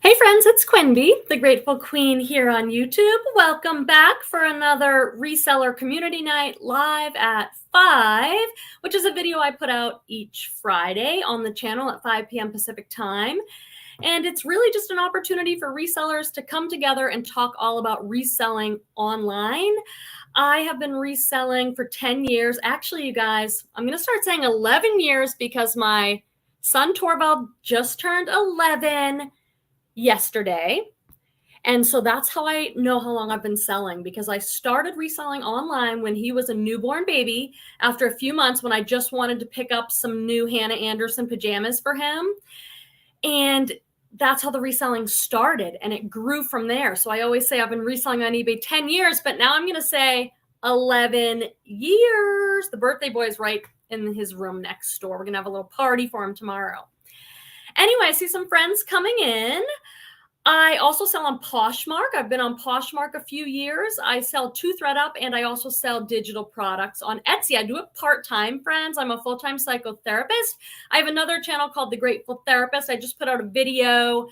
Hey friends, it's Quinby, the Grateful Queen here on YouTube. Welcome back for another Reseller Community Night live at 5, which is a video I put out each Friday on the channel at 5 p.m. Pacific time. And it's really just an opportunity for resellers to come together and talk all about reselling online. I have been reselling for 10 years. Actually, you guys, I'm going to start saying 11 years because my son Torvald just turned 11 yesterday. And so that's how I know how long I've been selling, because I started reselling online when he was a newborn baby after a few months when I just wanted to pick up some new Hannah Anderson pajamas for him. And that's how the reselling started, and it grew from there. So I always say I've been reselling on eBay 10 years, but now I'm going to say 11 years. The birthday boy is right in his room next door. We're going to have a little party for him tomorrow. Anyway, I see some friends coming in. I also sell on Poshmark. I've been on Poshmark a few years. I sell to Thredup, and I also sell digital products on Etsy. I do it part-time, friends. I'm a full-time psychotherapist. I have another channel called The Grateful Therapist. I just put out a video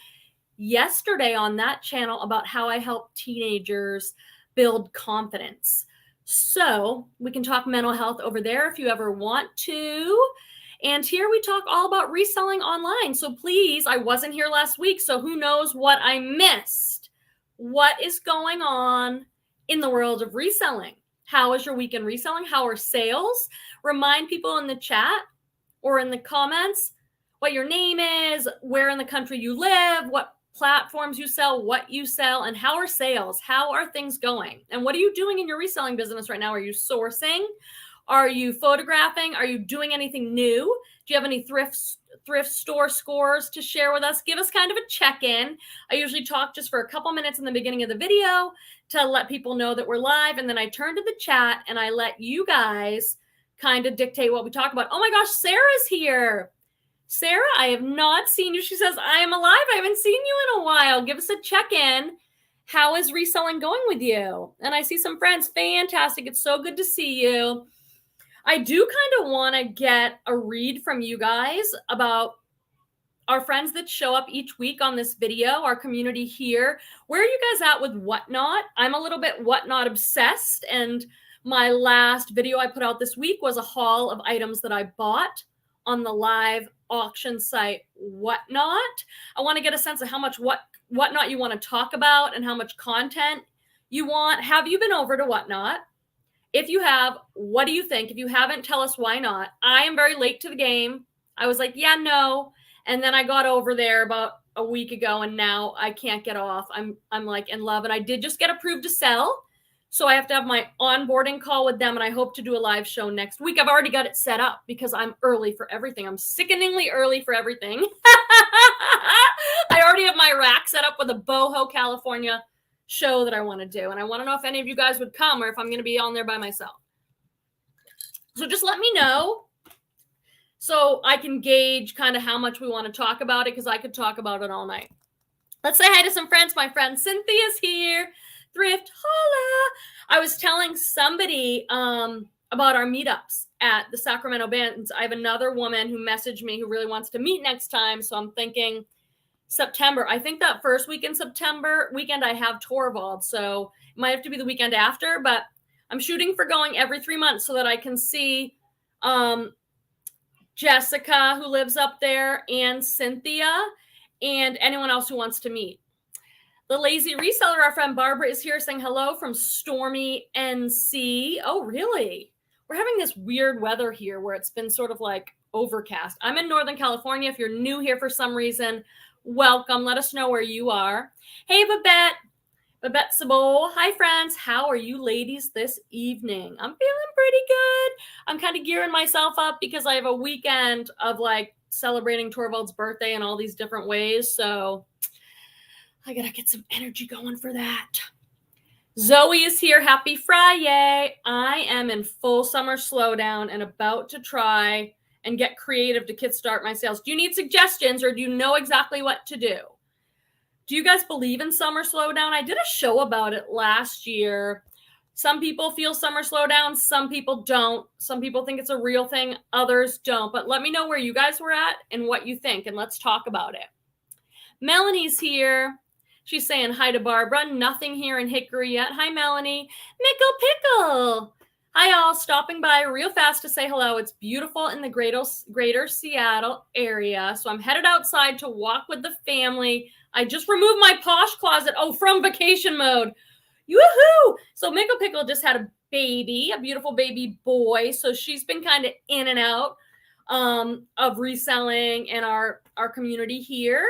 yesterday on that channel about how I help teenagers build confidence. So we can talk mental health over there if you ever want to. And here we talk all about reselling online. So please, I wasn't here last week, so who knows what I missed? What is going on in the world of reselling? How is your weekend reselling? How are sales? Remind people in the chat or in the comments what your name is, where in the country you live, what platforms you sell, what you sell, and how are sales? How are things going? And what are you doing in your reselling business right now? Are you sourcing? Are you photographing? Are you doing anything new? Do you have any thrift store scores to share with us? Give us kind of a check-in. I usually talk just for a couple minutes in the beginning of the video to let people know that we're live. And then I turn to the chat and I let you guys kind of dictate what we talk about. Oh my gosh, Sarah's here. Sarah, I have not seen you. She says, I am alive. I haven't seen you in a while. Give us a check-in. How is reselling going with you? And I see some friends. Fantastic. It's so good to see you. I do kind of want to get a read from you guys about our friends that show up each week on this video, our community here. Where are you guys at with Whatnot? I'm a little bit Whatnot obsessed, and my last video I put out this week was a haul of items that I bought on the live auction site Whatnot. I want to get a sense of how much Whatnot you want to talk about and how much content you want. Have you been over to Whatnot? If you have, what do you think? If you haven't, tell us why not. I am very late to the game. I was like, yeah, no. And then I got over there about a week ago, and now I can't get off. I'm like in love. And I did just get approved to sell. So I have to have my onboarding call with them, and I hope to do a live show next week. I've already got it set up because I'm early for everything. I'm sickeningly early for everything. I already have my rack set up with a Boho, California show that I want to do. And I want to know if any of you guys would come or if I'm going to be on there by myself. So just let me know so I can gauge kind of how much we want to talk about it, because I could talk about it all night. Let's say hi to some friends. My friend Cynthia's here. Thrift Holla. I was telling somebody about our meetups at the Sacramento Bands. I have another woman who messaged me who really wants to meet next time. So I'm thinking September. I think that first week in September weekend I have Torvald, so it might have to be the weekend after, but I'm shooting for going every 3 months so that I can see Jessica, who lives up there, and Cynthia, and anyone else who wants to meet. The Lazy Reseller, our friend Barbara, is here saying hello from stormy NC. Oh, really? We're having this weird weather here where it's been sort of like overcast. I'm in Northern California. If you're new here for some reason, welcome. Let us know where you are. Hey, Babette Sabo. Hi, friends. How are you ladies this evening? I'm feeling pretty good. I'm kind of gearing myself up because I have a weekend of like celebrating Torvald's birthday in all these different ways. So I got to get some energy going for that. Zoe is here. Happy Friday. I am in full summer slowdown and about to try and get creative to kickstart my sales. Do you need suggestions, or do you know exactly what to do? Do you guys believe in summer slowdown? I did a show about it last year. Some people feel summer slowdown. Some people don't. Some people think it's a real thing. Others don't. But let me know where you guys were at and what you think, and let's talk about it. Melanie's here. She's saying hi to Barbara. Nothing here in Hickory yet. Hi, Melanie. Mickle Pickle. Hi, all. Stopping by real fast to say hello. It's beautiful in the greater Seattle area. So I'm headed outside to walk with the family. I just removed my Posh closet. Oh, from vacation mode. Yoo-hoo! So Mickle Pickle just had a baby, a beautiful baby boy. So she's been kind of in and out of reselling in our community here.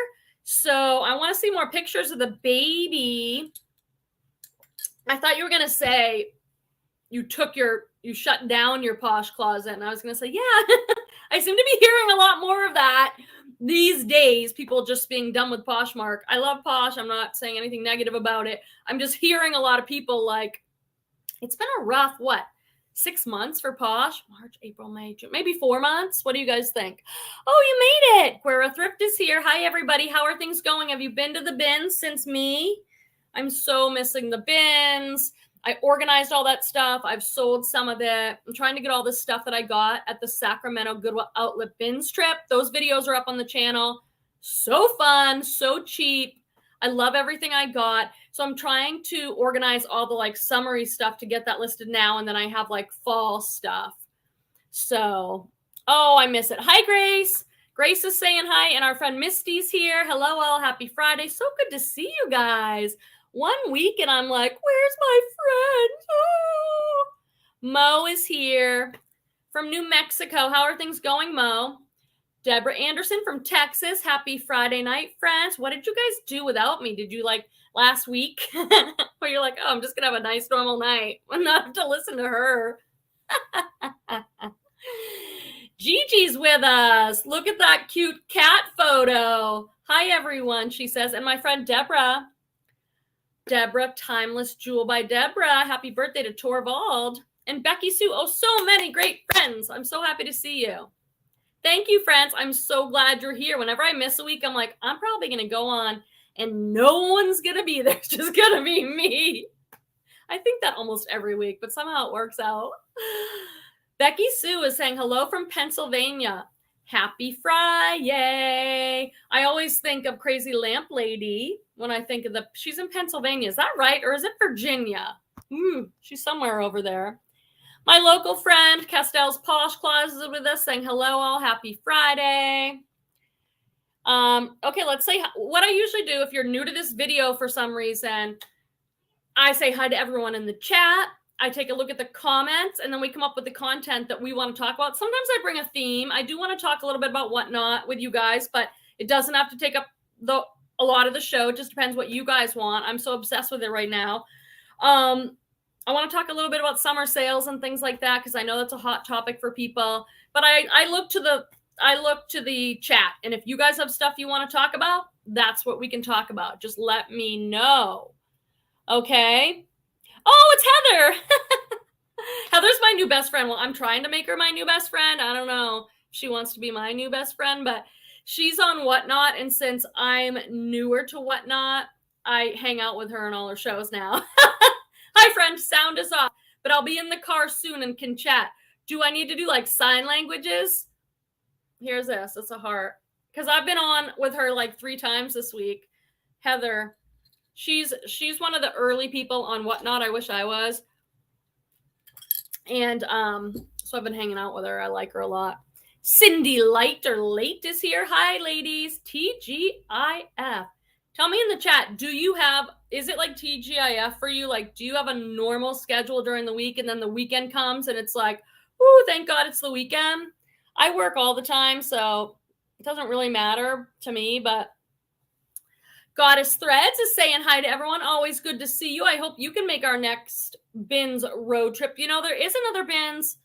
So I want to see more pictures of the baby. I thought you were going to say you shut down your Posh closet. And I was going to say, yeah, I seem to be hearing a lot more of that these days. People just being done with Poshmark. I love Posh. I'm not saying anything negative about it. I'm just hearing a lot of people like, it's been a rough, 6 months for Posh? March, April, May, June, maybe 4 months. What do you guys think? Oh, you made it. Quera Thrift is here. Hi, everybody. How are things going? Have you been to the bins since me? I'm so missing the bins. I organized all that stuff. I've sold some of it. I'm trying to get all this stuff that I got at the Sacramento Goodwill Outlet Bins trip. Those videos are up on the channel. So fun, so cheap. I love everything I got. So I'm trying to organize all the like summary stuff to get that listed now. And then I have like fall stuff. So, oh, I miss it. Hi, Grace. Grace is saying hi. And our friend Misty's here. Hello, all. Happy Friday. So good to see you guys. 1 week and I'm like, where's my friend? Oh. Mo is here from New Mexico. How are things going, Mo? Deborah Anderson from Texas. Happy Friday night, friends. What did you guys do without me? Did you like last week where you're like, oh, I'm just going to have a nice normal night and not have to listen to her? Gigi's with us. Look at that cute cat photo. Hi, everyone, she says. And my friend Deborah, Timeless Jewel by Deborah. Happy birthday to Torvald. And Becky Sue. Oh, so many great friends. I'm so happy to see you. Thank you, friends. I'm so glad you're here. Whenever I miss a week, I'm like, I'm probably going to go on and no one's going to be there. It's just going to be me. I think that almost every week, but somehow it works out. Becky Sue is saying hello from Pennsylvania. Happy Friday. I always think of Crazy Lamp Lady when I think of she's in Pennsylvania. Is that right? Or is it Virginia? She's somewhere over there. My local friend, Castell's Posh Closet, is with us saying hello all. Happy Friday. Okay, let's say what I usually do if you're new to this video for some reason. I say hi to everyone in the chat. I take a look at the comments, and then we come up with the content that we want to talk about. Sometimes I bring a theme. I do want to talk a little bit about whatnot with you guys, but it doesn't have to take up a lot of the show. It just depends what you guys want. I'm so obsessed with it right now. I want to talk a little bit about summer sales and things like that because I know that's a hot topic for people. But I look to the chat, and if you guys have stuff you want to talk about, that's what we can talk about. Just let me know. Okay. Oh, it's Heather. Heather's my new best friend. Well, I'm trying to make her my new best friend. I don't know if she wants to be my new best friend, but she's on Whatnot. And since I'm newer to Whatnot, I hang out with her in all her shows now. Hi, friend. Sound is off, but I'll be in the car soon and can chat. Do I need to do like sign languages? Here's this. It's a heart. Because I've been on with her like 3 times this week. Heather. She's one of the early people on Whatnot. I wish I was. And so I've been hanging out with her. I like her a lot. Cindy Light is here. Hi, ladies. TGIF. Tell me in the chat, is it like TGIF for you? Like, do you have a normal schedule during the week and then the weekend comes and it's like, ooh, thank God it's the weekend? I work all the time, so it doesn't really matter to me, but Goddess Threads is saying hi to everyone. Always good to see you. I hope you can make our next bins road trip. You know, there is another bins.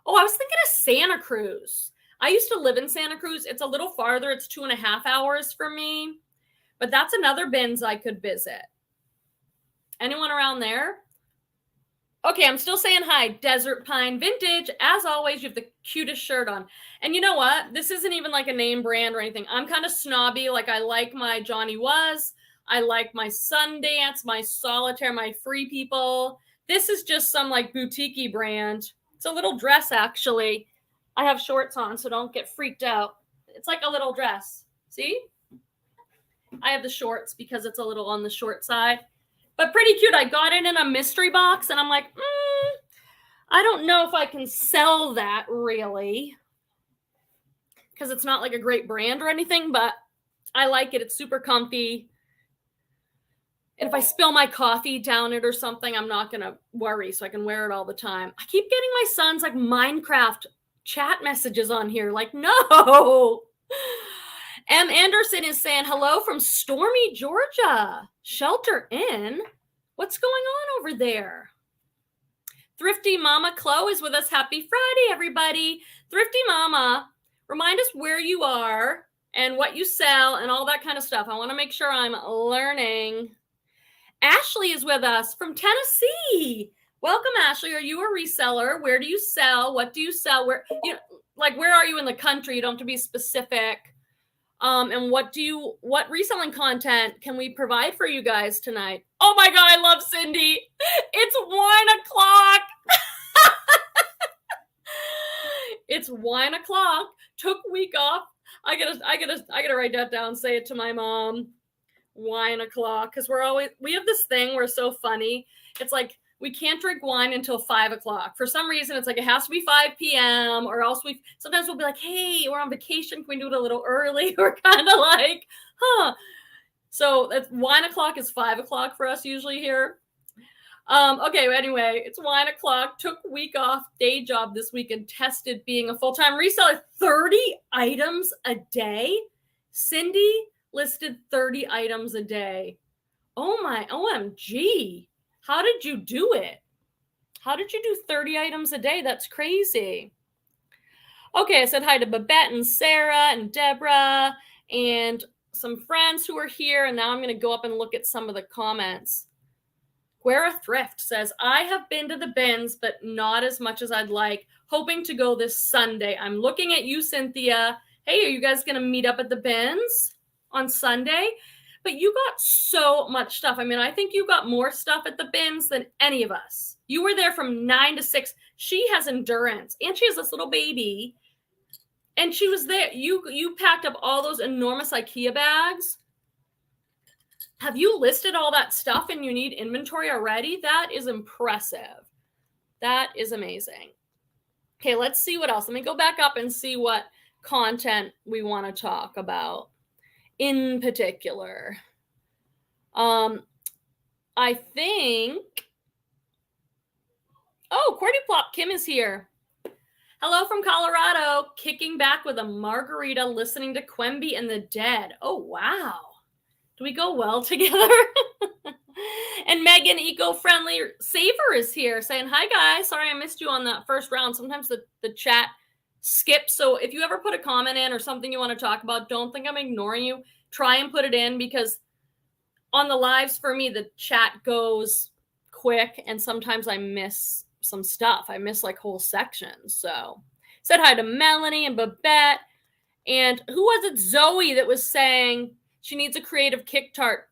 Oh, I was thinking of Santa Cruz. I used to live in Santa Cruz. It's a little farther. It's 2.5 hours for me. But that's another bins I could visit. Anyone around there? Okay, I'm still saying hi. Desert Pine Vintage. As always, you have the cutest shirt on. And you know what? This isn't even like a name brand or anything. I'm kind of snobby. Like, I like my Johnny Was. I like my Sundance, my Solitaire, my Free People. This is just some like boutique-y brand. It's a little dress, actually. I have shorts on, so don't get freaked out. It's like a little dress. See? I have the shorts because it's a little on the short side, but pretty cute. I got it in a mystery box and I'm like, I don't know if I can sell that really because it's not like a great brand or anything, but I like it. It's super comfy. And if I spill my coffee down it or something, I'm not going to worry, so I can wear it all the time. I keep getting my son's like Minecraft chat messages on here. Like, no. M. Anderson is saying hello from stormy Georgia. Shelter in. What's going on over there? Thrifty Mama Chloe is with us. Happy Friday, everybody. Thrifty Mama, remind us where you are and what you sell and all that kind of stuff. I want to make sure I'm learning. Ashley is with us from Tennessee. Welcome, Ashley. Are you a reseller? Where do you sell? What do you sell? Where are you in the country? You don't have to be specific. And what reselling content can we provide for you guys tonight? Oh my God, I love Cindy. It's 1 o'clock. It's 1 o'clock. Took week off. I gotta write that down. Say it to my mom. 1 o'clock, because we have this thing, we're so funny. It's like we can't drink wine until 5 o'clock. For some reason, it's like it has to be 5 p.m. or else sometimes we'll be like, hey, we're on vacation, can we do it a little early? We're kind of like, so that's 1 o'clock is 5 o'clock for us usually here. Okay, anyway, it's 1 o'clock. Took week off, day job this week, and tested being a full-time reseller. 30 items a day. Cindy listed 30 items a day. Oh my, OMG. How did you do it? How did you do 30 items a day? That's crazy. Okay, I said hi to Babette and Sarah and Deborah and some friends who are here. And now I'm going to go up and look at some of the comments. Guerra Thrift says, I have been to the bins, but not as much as I'd like. Hoping to go this Sunday. I'm looking at you, Cynthia. Hey, are you guys going to meet up at the bins on Sunday? But you got so much stuff. I mean, I think you got more stuff at the bins than any of us. You were there from 9 to 6. She has endurance, and she has this little baby. And she was there. You packed up all those enormous IKEA bags. Have you listed all that stuff and you need inventory already? That is impressive. That is amazing. Okay, let's see what else. Let me go back up and see what content we want to talk about in particular. I think, Qwerty Plop, Kim is here. Hello from Colorado, kicking back with a margarita, listening to Quemby and the Dead. Oh, wow. Do we go well together? And Megan, eco-friendly Saver, is here saying, hi, guys. Sorry I missed you on that first round. Sometimes the chat skips. So if you ever put a comment in or something you want to talk about, don't think I'm ignoring you. Try and put it in, because on the lives for me, the chat goes quick and sometimes I miss some stuff. I miss like whole sections. So said hi to Melanie and Babette. And who was it? Zoe, that was saying she needs a creative kickstart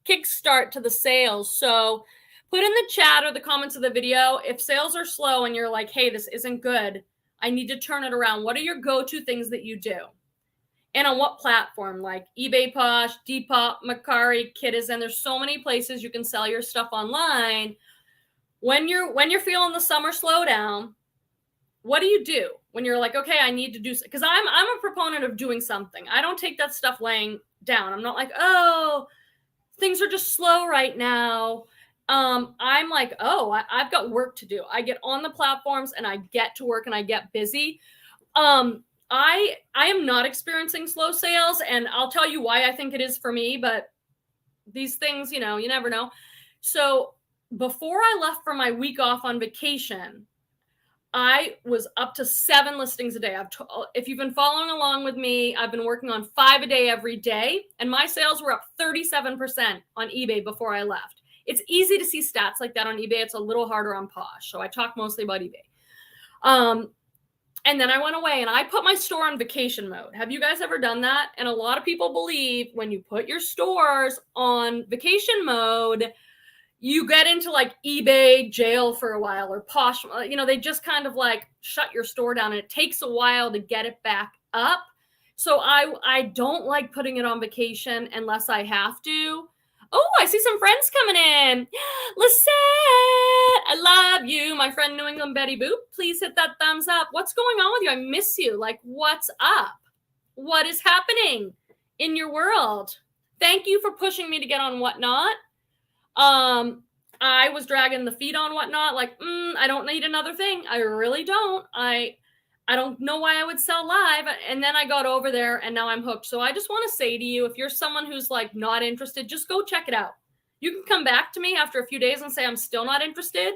to the sales. So put in the chat or the comments of the video, if sales are slow and you're like, hey, this isn't good, I need to turn it around. What are your go-to things that you do? And on what platform? Like eBay, Posh, Depop, Mercari, Kitizen. There's so many places you can sell your stuff online. When you're feeling the summer slowdown, what do you do when you're like, okay, I need to do, because I'm a proponent of doing something. I don't take that stuff laying down. I'm not like, oh, things are just slow right now. I'm like, oh, I've got work to do. I get on the platforms and I get to work and I get busy. I am not experiencing slow sales, and I'll tell you why I think it is for me, but these things, you never know. So before I left for my week off on vacation, I was up to 7 listings a day. If you've been following along with me, I've been working on 5 a day every day, and my sales were up 37% on eBay before I left. It's easy to see stats like that on eBay. It's a little harder on Posh, so I talk mostly about eBay. And then I went away and I put my store on vacation mode. Have you guys ever done that? And a lot of people believe when you put your stores on vacation mode, you get into like eBay jail for a while, or Posh, they just kind of like shut your store down, and it takes a while to get it back up So I don't like putting it on vacation unless I have to. Oh, I see some friends coming in. Lisette, I love you. My friend New England Betty Boop, please hit that thumbs up. What's going on with you? I miss you. Like, what's up? What is happening in your world? Thank you for pushing me to get on Whatnot. I was dragging the feet on Whatnot, like, I don't need another thing. I really don't. I don't know why I would sell live. And then I got over there and now I'm hooked. So I just want to say to you, if you're someone who's like not interested, just go check it out. You can come back to me after a few days and say, I'm still not interested,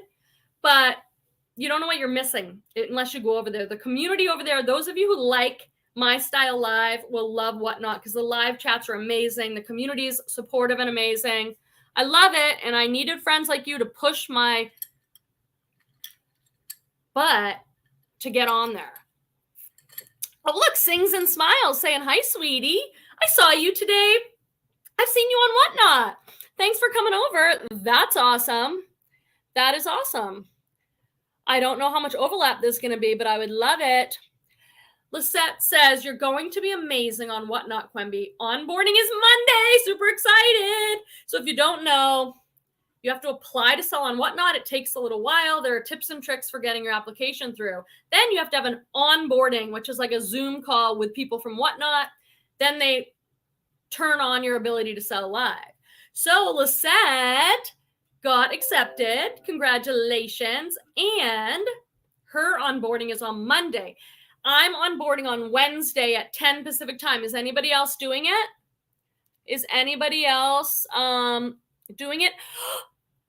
but you don't know what you're missing unless you go over there. The community over there, those of you who like my style live will love Whatnot because the live chats are amazing. The community is supportive and amazing. I love it. And I needed friends like you to push my butt to get on there. Oh, look, Sings and Smiles saying, hi, sweetie. I saw you today. I've seen you on Whatnot. Thanks for coming over. That's awesome. That is awesome. I don't know how much overlap there's going to be, but I would love it. Lisette says, you're going to be amazing on Whatnot, Quemby. Onboarding is Monday. Super excited. So if you don't know, you have to apply to sell on Whatnot. It takes a little while. There are tips and tricks for getting your application through. Then you have to have an onboarding, which is like a Zoom call with people from Whatnot. Then they turn on your ability to sell live. So Lisette got accepted. Congratulations. And her onboarding is on Monday. I'm onboarding on Wednesday at 10 Pacific time. Is anybody else doing it? Is anybody else doing it?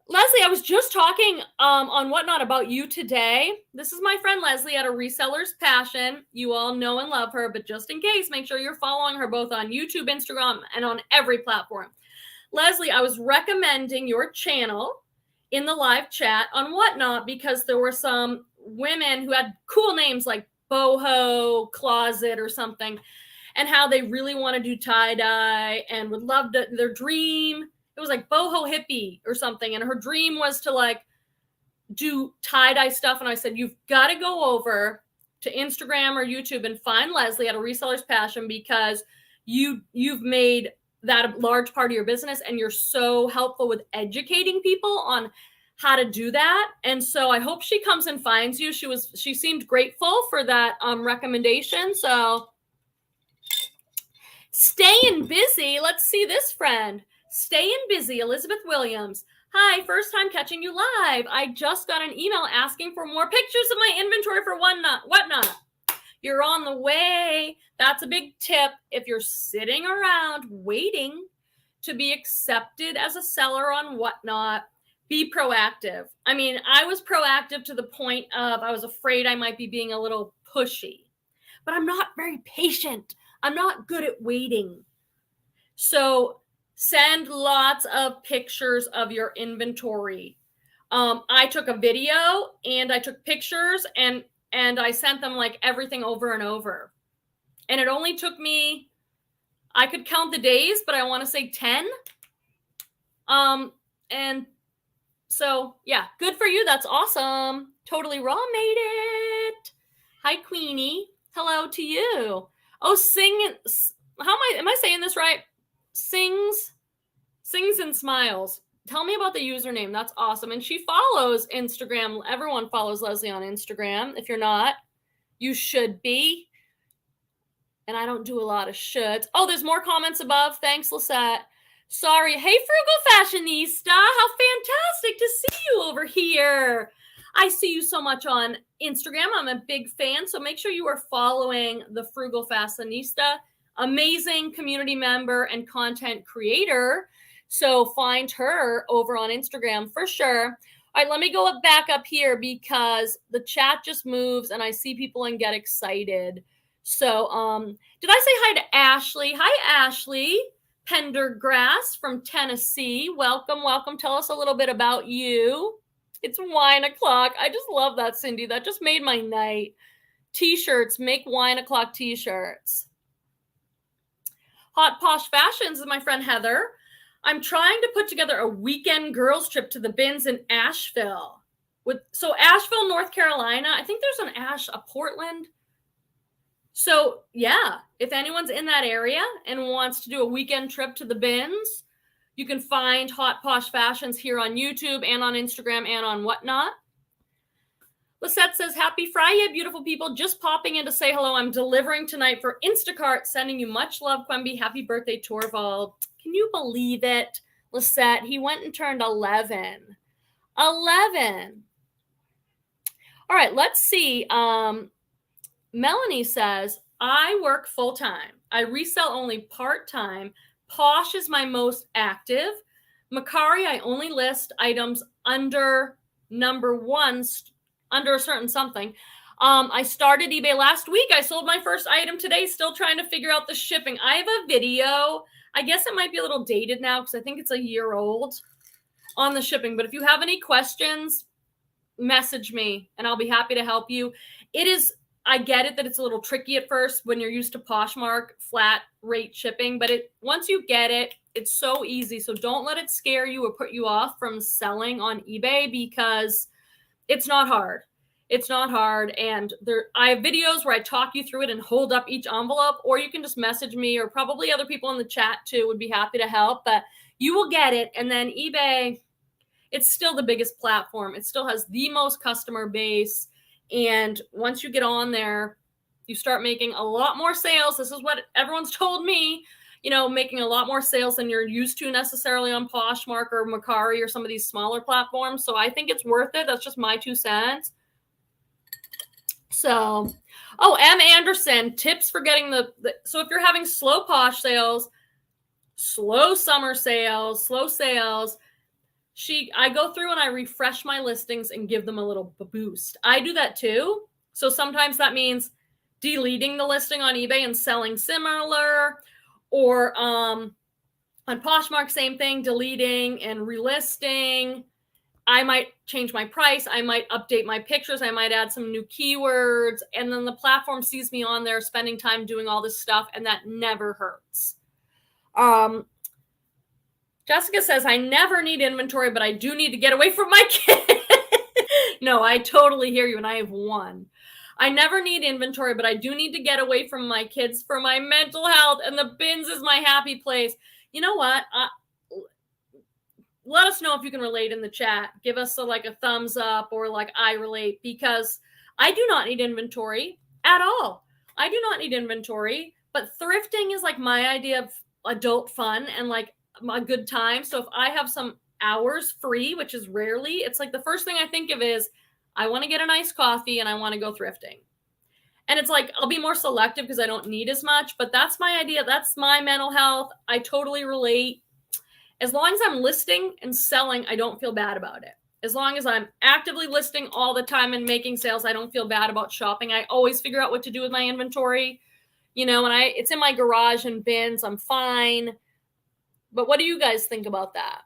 Leslie, I was just talking on Whatnot about you today. This is my friend Leslie at a Reseller's Passion. You all know and love her, but just in case, make sure you're following her both on YouTube, Instagram, and on every platform. Leslie, I was recommending your channel in the live chat on Whatnot because there were some women who had cool names like Boho Closet or something, and how they really want to do tie-dye and would love to, their dream. It was like Boho Hippie or something. And her dream was to like do tie-dye stuff. And I said, you've got to go over to Instagram or YouTube and find Leslie at a Reseller's Passion because you've made that a large part of your business. And you're so helpful with educating people on how to do that. And so I hope she comes and finds you. She seemed grateful for that recommendation. So staying busy. Let's see this friend. Staying busy, Elizabeth Williams. Hi, first time catching you live. I just got an email asking for more pictures of my inventory for Whatnot. You're on the way. That's a big tip. If you're sitting around waiting to be accepted as a seller on Whatnot, be proactive. I mean, I was proactive to the point of I was afraid I might be being a little pushy, but I'm not very patient. I'm not good at waiting. So send lots of pictures of your inventory. I took a video and I took pictures and I sent them like everything over and over. And it only took me, I could count the days, but I want to say 10. And so, yeah, good for you. That's awesome. Totally Raw made it. Hi, Queenie. Hello to you. Oh, am I saying this right? Sings and Smiles. Tell me about the username. That's awesome. And she follows Instagram. Everyone follows Leslie on Instagram. If you're not, you should be. And I don't do a lot of shoulds. Oh, there's more comments above. Thanks, Lisette. Sorry. Hey, Frugal Fashionista. How fantastic to see you over here. I see you so much on Instagram. I'm a big fan. So make sure you are following the Frugal Fashionista. Amazing community member and content creator. So find her over on Instagram for sure. All right, let me go back up here because the chat just moves and I see people and get excited. So did I say hi to Ashley? Hi, Ashley Pendergrass from Tennessee. Welcome, welcome. Tell us a little bit about you. It's wine o'clock. I just love that, Cindy. That just made my night. T-shirts, make wine o'clock T-shirts. Hot Posh Fashions is my friend Heather. I'm trying to put together a weekend girls trip to the bins in Asheville. So Asheville, North Carolina. I think there's a Portland. So yeah, if anyone's in that area and wants to do a weekend trip to the bins, you can find Hot Posh Fashions here on YouTube and on Instagram and on whatnot. Lisette says, happy Friday, beautiful people. Just popping in to say hello. I'm delivering tonight for Instacart. Sending you much love, Quemby. Happy birthday, Torvald. Can you believe it, Lisette? He went and turned 11. 11. All right, let's see. Melanie says, I work full-time. I resell only part-time. Posh is my most active. Mercari, I only list items under number one, under a certain something. I started eBay last week. I sold my first item today, still trying to figure out the shipping. I have a video. I guess it might be a little dated now because I think it's a year old on the shipping. But if you have any questions, message me and I'll be happy to help you. I get it that it's a little tricky at first when you're used to Poshmark flat rate shipping, but once you get it, it's so easy. So don't let it scare you or put you off from selling on eBay because it's not hard. It's not hard. And I have videos where I talk you through it and hold up each envelope, or you can just message me, or probably other people in the chat too would be happy to help, but you will get it. And then eBay, it's still the biggest platform. It still has the most customer base. And once you get on there, you start making a lot more sales. This is what everyone's told me, making a lot more sales than you're used to necessarily on Poshmark or Mercari or some of these smaller platforms. So I think it's worth it. That's just my 2 cents. So, M. Anderson, tips for getting so if you're having slow Posh sales, slow summer sales, slow sales, I go through and I refresh my listings and give them a little boost. I do that too. So sometimes that means deleting the listing on eBay and selling similar, or on Poshmark, same thing, deleting and relisting. I might change my price. I might update my pictures. I might add some new keywords. And then the platform sees me on there spending time doing all this stuff, and that never hurts. Jessica says, I never need inventory, but I do need to get away from my kids. No, I totally hear you, and I have one. I never need inventory, but I do need to get away from my kids for my mental health, and the bins is my happy place. You know what? Let us know if you can relate in the chat. Give us a thumbs up or I relate, because I do not need inventory at all. I do not need inventory, but thrifting is my idea of adult fun and a good time. So if I have some hours free, which is rarely, it's the first thing I think of is I want to get a nice coffee and I want to go thrifting. And it's I'll be more selective because I don't need as much, but that's my idea. That's my mental health. I totally relate. As long as I'm listing and selling, I don't feel bad about it. As long as I'm actively listing all the time and making sales, I don't feel bad about shopping. I always figure out what to do with my inventory, and it's in my garage and bins. I'm fine. But what do you guys think about that?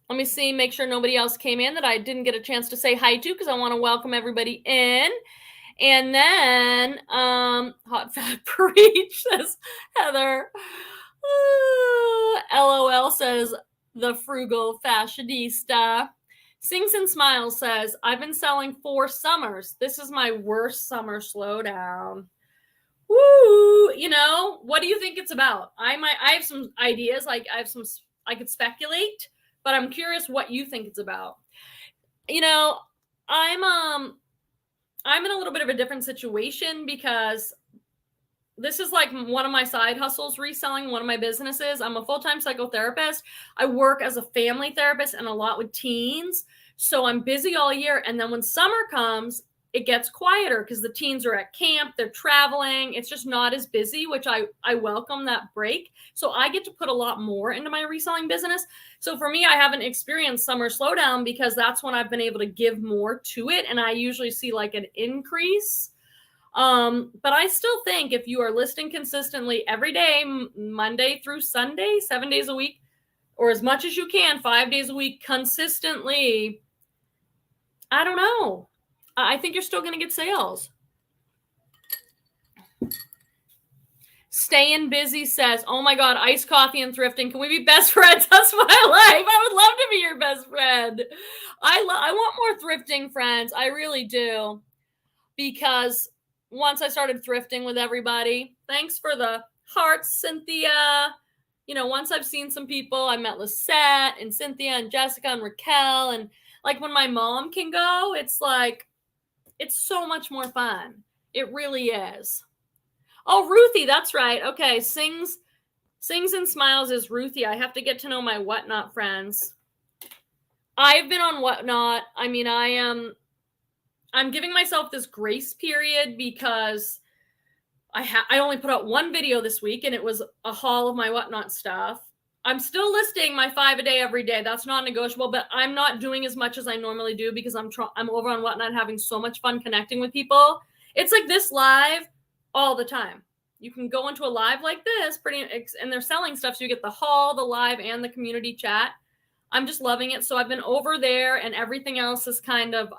Let me see, make sure nobody else came in that I didn't get a chance to say hi to, because I want to welcome everybody in. And then, Hot Fat Preach, says Heather. LOL says the frugal fashionista. Sings and Smiles says, I've been selling 4 summers. This is my worst summer slowdown. Woo! What do you think it's about? I have some ideas. I could speculate, but I'm curious what you think it's about. I'm in a little bit of a different situation because this is one of my side hustles, reselling one of my businesses. I'm a full-time psychotherapist. I work as a family therapist and a lot with teens. So I'm busy all year. And then when summer comes, it gets quieter because the teens are at camp, they're traveling. It's just not as busy, which I welcome that break. So I get to put a lot more into my reselling business. So for me, I haven't experienced summer slowdown because that's when I've been able to give more to it. And I usually see an increase. But I still think if you are listing consistently every day, Monday through Sunday, 7 days a week, or as much as you can, 5 days a week, consistently, I don't know. I think you're still going to get sales. Staying Busy says, oh my God, iced coffee and thrifting. Can we be best friends? That's my life. I would love to be your best friend. I want more thrifting friends. I really do. Because once I started thrifting with everybody. Thanks for the hearts, Cynthia. You know, once I've seen some people, I met Lisette and Cynthia and Jessica and Raquel. And like when my mom can go, it's like, it's so much more fun. It really is. Oh, Ruthie, that's right. Okay, Sings and Smiles is Ruthie. I have to get to know my Whatnot friends. I've been on Whatnot. I mean, I'm giving myself this grace period because I only put out one video this week, and it was a haul of my Whatnot stuff. I'm still listing my 5 a day every day. That's not negotiable, but I'm not doing as much as I normally do because I'm over on Whatnot having so much fun connecting with people. It's like this live all the time. You can go into a live like this, and they're selling stuff, so you get the haul, the live, and the community chat. I'm just loving it. So I've been over there, and everything else is kind of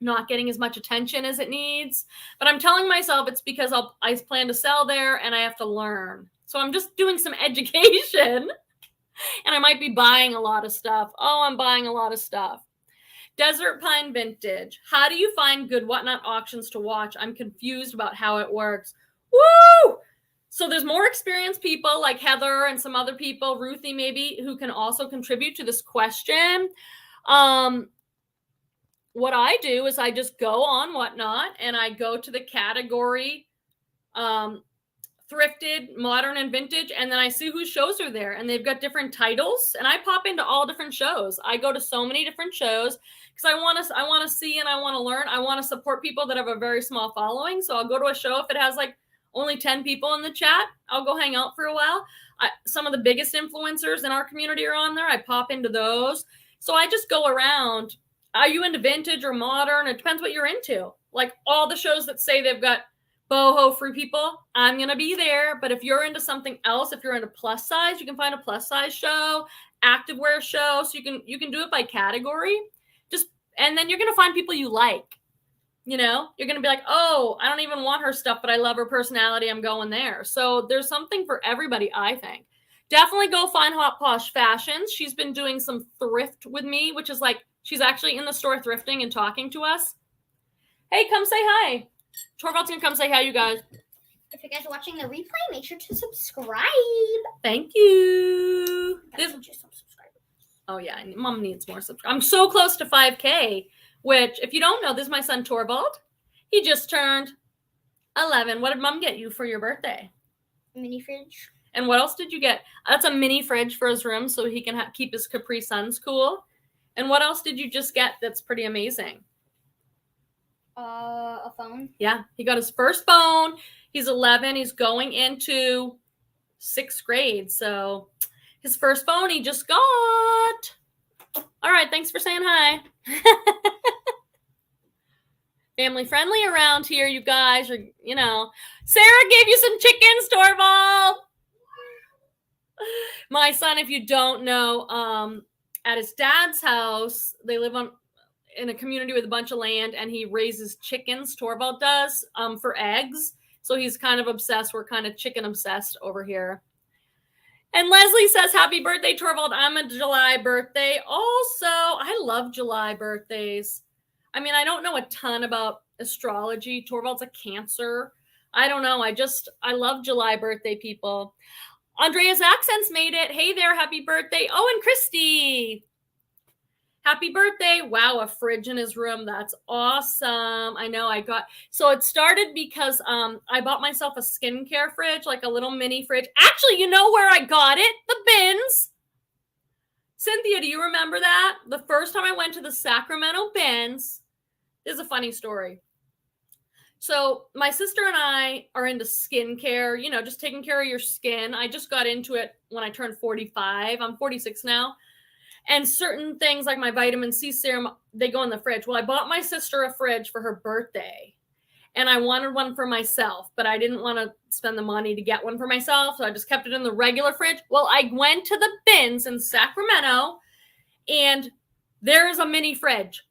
not getting as much attention as it needs. But I'm telling myself it's because I plan to sell there, and I have to learn. So I'm just doing some education, and I might be buying a lot of stuff. Oh, I'm buying a lot of stuff. Desert Pine Vintage. How do you find good Whatnot auctions to watch? I'm confused about how it works. Woo! So there's more experienced people like Heather and some other people, Ruthie maybe, who can also contribute to this question. What I do is I just go on Whatnot and I go to the category thrifted, modern, and vintage, and then I see whose shows are there, and they've got different titles, and I pop into all different shows. I go to so many different shows because I want to see and I want to learn. I want to support people that have a very small following, so I'll go to a show if it has like only 10 people in the chat. I'll go hang out for a while. Some of the biggest influencers in our community are on there. I pop into those. So I just go around. Are you into vintage or modern? It depends what you're into. Like all the shows that say they've got boho free people, I'm going to be there. But if you're into something else, if you're into plus size, you can find a plus size show, activewear show. So you can do it by category. And then you're going to find people you like. You know, you're going to be like, oh, I don't even want her stuff, but I love her personality. I'm going there. So there's something for everybody, I think. Definitely go find Hot Posh Fashions. She's been doing some thrift with me, which is like, she's actually in the store thrifting and talking to us. Hey, come say hi. Torvald's going to come say hi, you guys. If you guys are watching the replay, make sure to subscribe. Thank you. Just some subscribers. Oh, yeah. Mom needs more subscribers. I'm so close to 5K. Which, if you don't know, this is my son, Torvald. He just turned 11. What did Mom get you for your birthday? A mini fridge. And what else did you get? That's a mini fridge for his room so he can keep his Capri Suns cool. And what else did you just get that's pretty amazing? A phone. Yeah, he got his first phone. He's 11. He's going into 6th grade. So his first phone he just got. All right, thanks for saying hi. Family friendly around here, you guys are, you know. Sarah gave you some chickens, Torvald. My son, if you don't know, at his dad's house, they live in a community with a bunch of land, and he raises chickens, Torvald does, for eggs. So he's kind of obsessed. We're kind of chicken obsessed over here. And Leslie says, happy birthday, Torvald. I'm a July birthday. Also, I love July birthdays. I mean, I don't know a ton about astrology. Torvald's a Cancer. I don't know. I love July birthday people. Andrea's Accents made it. Hey there. Happy birthday. Oh, and Christy. Happy birthday. Wow, a fridge in his room. That's awesome. I know so it started because I bought myself a skincare fridge, like a little mini fridge. Actually, you know where I got it? The bins. Cynthia, do you remember that? The first time I went to the Sacramento bins, this is a funny story. So my sister and I are into skincare, you know, just taking care of your skin. I just got into it when I turned 45. I'm 46 now. And certain things like my vitamin C serum, they go in the fridge. Well, I bought my sister a fridge for her birthday. And I wanted one for myself, but I didn't want to spend the money to get one for myself. So I just kept it in the regular fridge. Well, I went to the bins in Sacramento, and there is a mini fridge.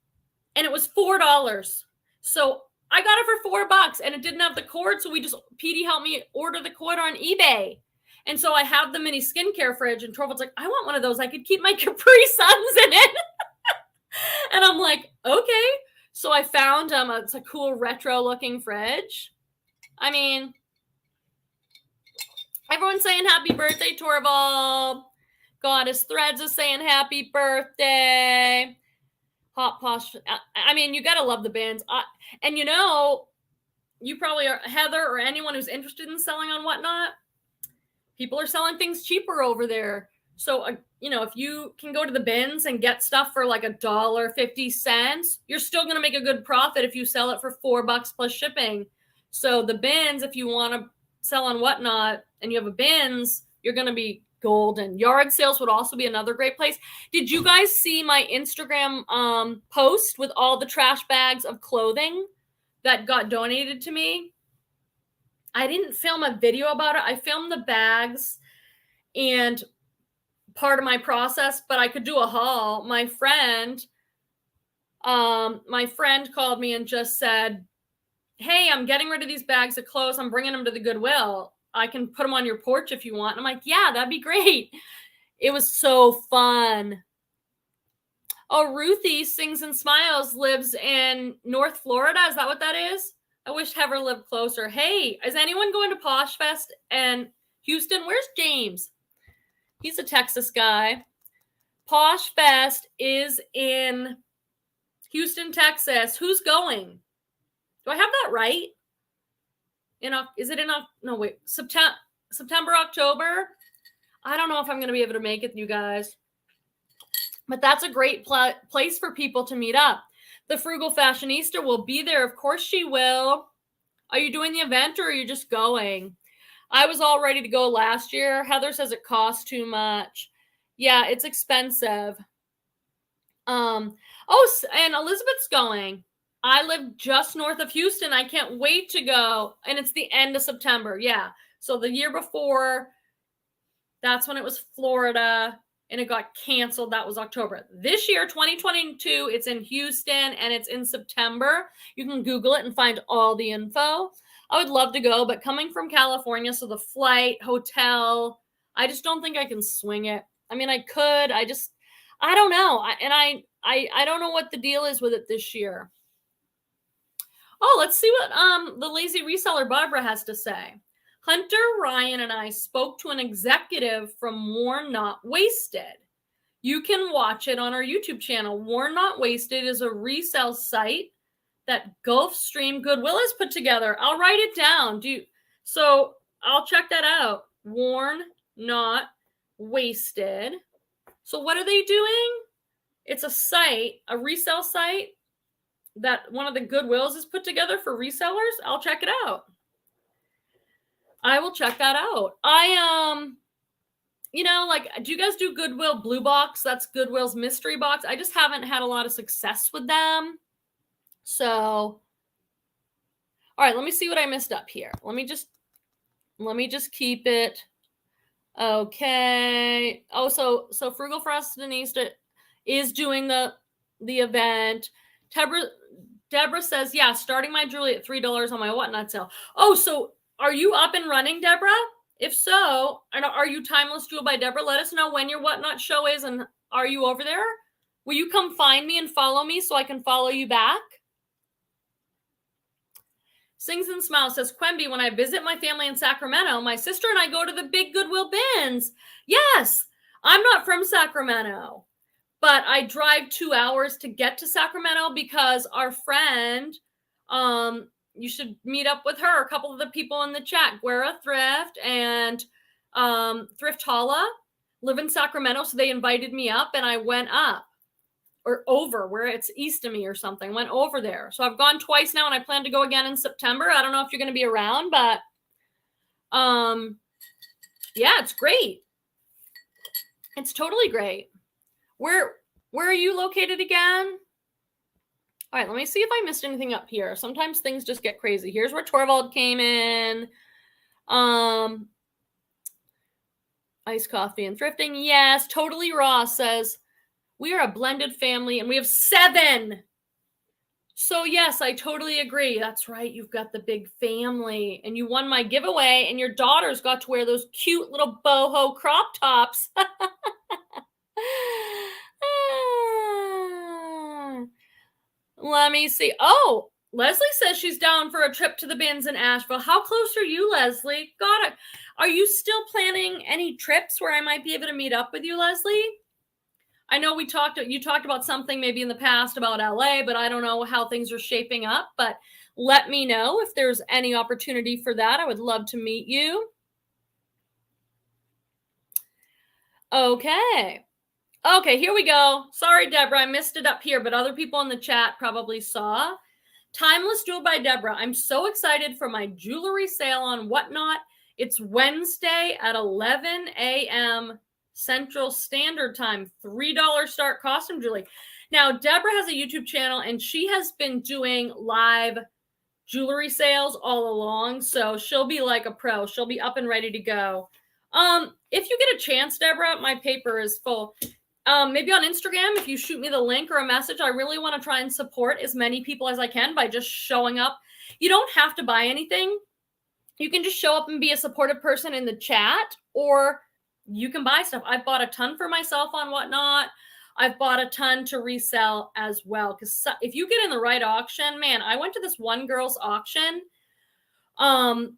And it was $4. So I got it for $4, and it didn't have the cord. So Petey helped me order the cord on eBay. And so I have the mini skincare fridge, and Torvald's like, I want one of those. I could keep my Capri Suns in it. And I'm like, okay. So I found it's a cool retro looking fridge. I mean, everyone's saying happy birthday, Torvald. Goddess Threads is saying happy birthday. Hot Posh. I mean, you gotta love the bands. And you know, you probably are, Heather, or anyone who's interested in selling on Whatnot, people are selling things cheaper over there. So, you know, if you can go to the bins and get stuff for like $1.50, you're still going to make a good profit if you sell it for $4 plus shipping. So the bins, if you want to sell on Whatnot and you have a bins, you're going to be golden. Yard sales would also be another great place. Did you guys see my Instagram post with all the trash bags of clothing that got donated to me? I didn't film a video about it. I filmed the bags and part of my process, but I could do a haul. My friend called me and just said, hey, I'm getting rid of these bags of clothes. I'm bringing them to the Goodwill. I can put them on your porch if you want. And I'm like, yeah, that'd be great. It was so fun. Oh, Ruthie Sings and Smiles lives in North Florida. Is that what that is? I wish Heather lived closer. Hey, is anyone going to Posh Fest and Houston? Where's James? He's a Texas guy. Posh Fest is in Houston, Texas. Who's going? Do I have that right? Is it in no wait, September, October? I don't know if I'm going to be able to make it, you guys. But that's a great place for people to meet up. The Frugal Fashionista will be there. Of course she will. Are you doing the event or are you just going? I was all ready to go last year. Heather says it costs too much. Yeah, it's expensive. And Elizabeth's going. I live just north of Houston. I can't wait to go. And it's the end of September. Yeah. So the year before, that's when it was Florida and it got canceled. That was October. This year, 2022, it's in Houston and it's in September. You can Google it and find all the info. I would love to go, but coming from California, so the flight, hotel, I just don't think I can swing it. I mean, I could. I don't know. I don't know what the deal is with it this year. Oh, let's see what the lazy reseller Barbara has to say. Hunter, Ryan, and I spoke to an executive from Worn Not Wasted. You can watch it on our YouTube channel. Worn Not Wasted is a resale site that Gulfstream Goodwill has put together. I'll write it down. So I'll check that out. Worn Not Wasted. So what are they doing? It's a site, a resale site that one of the Goodwills is put together for resellers. I'll check it out. I will check that out. Do you guys do Goodwill Blue Box? That's Goodwill's mystery box. I just haven't had a lot of success with them. So, all right, let me see what I missed up here. Let me just keep it. Okay. Oh, so Frugal Fashionista is doing the event. Deborah says, yeah, starting my jewelry at $3 on my Whatnot sale. Oh, so are you up and running, Deborah? If so, are you Timeless Jewel by Deborah? Let us know when your Whatnot show is, and are you over there? Will you come find me and follow me so I can follow you back? Sings and Smiles says, Quemby, when I visit my family in Sacramento, my sister and I go to the big Goodwill bins. Yes, I'm not from Sacramento, but I drive 2 hours to get to Sacramento because our friend, you should meet up with her. A couple of the people in the chat, Guerra Thrift and Thrift Hauls, live in Sacramento. So they invited me up and I went up or over where it's east of me or something. Went over there. So I've gone twice now and I plan to go again in September. I don't know if you're going to be around, but yeah, it's great. It's totally great. Where are you located again? All right, let me see if I missed anything up here. Sometimes things just get crazy. Here's where Torvald came in. Iced coffee and thrifting. Yes, Totally Raw says, we are a blended family and we have 7. So yes, I totally agree. That's right. You've got the big family and you won my giveaway and your daughters got to wear those cute little boho crop tops. Let me see. Oh, Leslie says she's down for a trip to the bins in Asheville. How close are you, Leslie? Got it. Are you still planning any trips where I might be able to meet up with you, Leslie? I know you talked about something maybe in the past about LA, but I don't know how things are shaping up. But let me know if there's any opportunity for that. I would love to meet you. Okay. Okay, here we go. Sorry, Deborah, I missed it up here, but other people in the chat probably saw. Timeless Jewel by Deborah. I'm so excited for my jewelry sale on Whatnot. It's Wednesday at 11 a.m. Central Standard Time. $3 start costume jewelry. Now, Deborah has a YouTube channel, and she has been doing live jewelry sales all along, so she'll be like a pro. She'll be up and ready to go. If you get a chance, Deborah, my paper is full. Maybe on Instagram, if you shoot me the link or a message, I really want to try and support as many people as I can by just showing up. You don't have to buy anything. You can just show up and be a supportive person in the chat, or you can buy stuff. I've bought a ton for myself on Whatnot. I've bought a ton to resell as well. Because if you get in the right auction, man, I went to this one girl's auction, and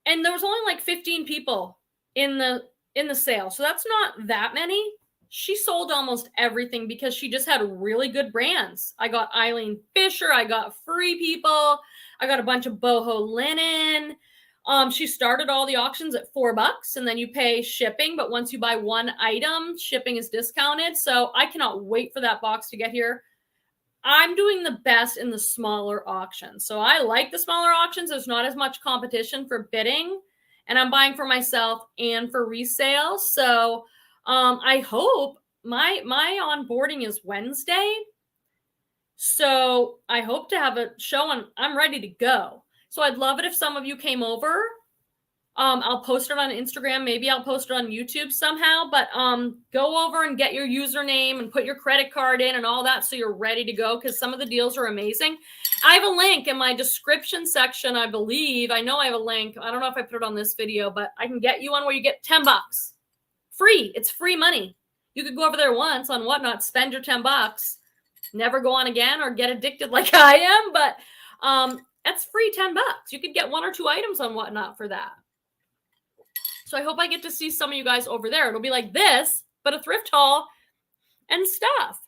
there was only like 15 people in the sale. So that's not that many. She sold almost everything because she just had really good brands. I got Eileen Fisher. I got Free People. I got a bunch of boho linen. She started all the auctions at $4 and then you pay shipping. But once you buy one item, shipping is discounted. So I cannot wait for that box to get here. I'm doing the best in the smaller auctions. So I like the smaller auctions. There's not as much competition for bidding. And I'm buying for myself and for resale. So I hope my onboarding is Wednesday. So I hope to have a show and I'm ready to go. So I'd love it if some of you came over. I'll post it on Instagram. Maybe I'll post it on YouTube somehow, but go over and get your username and put your credit card in and all that so you're ready to go because some of the deals are amazing. I have a link in my description section, I believe. I know I have a link. I don't know if I put it on this video, but I can get you one where you get $10. Free. It's free money. You could go over there once on Whatnot, spend your $10, never go on again or get addicted like I am, but that's free $10. You could get 1 or 2 items on Whatnot for that. So I hope I get to see some of you guys over there. It'll be like this, but a thrift haul and stuff.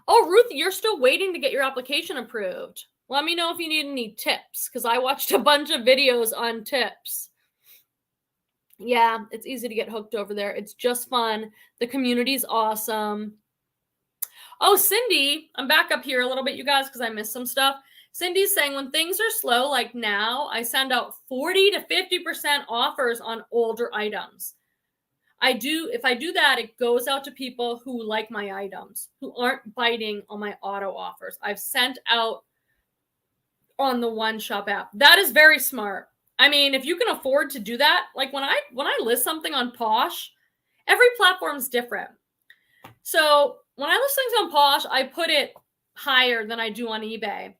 Oh, Ruth, you're still waiting to get your application approved. Let me know if you need any tips because I watched a bunch of videos on tips. Yeah, it's easy to get hooked over there. It's just fun. The community's awesome. Oh, Cindy, I'm back up here a little bit, you guys, because I missed some stuff. Cindy's saying when things are slow, like now, I send out 40 to 50% offers on older items. If I do that, it goes out to people who like my items, who aren't biting on my auto offers. I've sent out on the One Shop app. That is very smart. I mean, if you can afford to do that, like when I list something on Posh, every platform's different. So when I list things on Posh, I put it higher than I do on eBay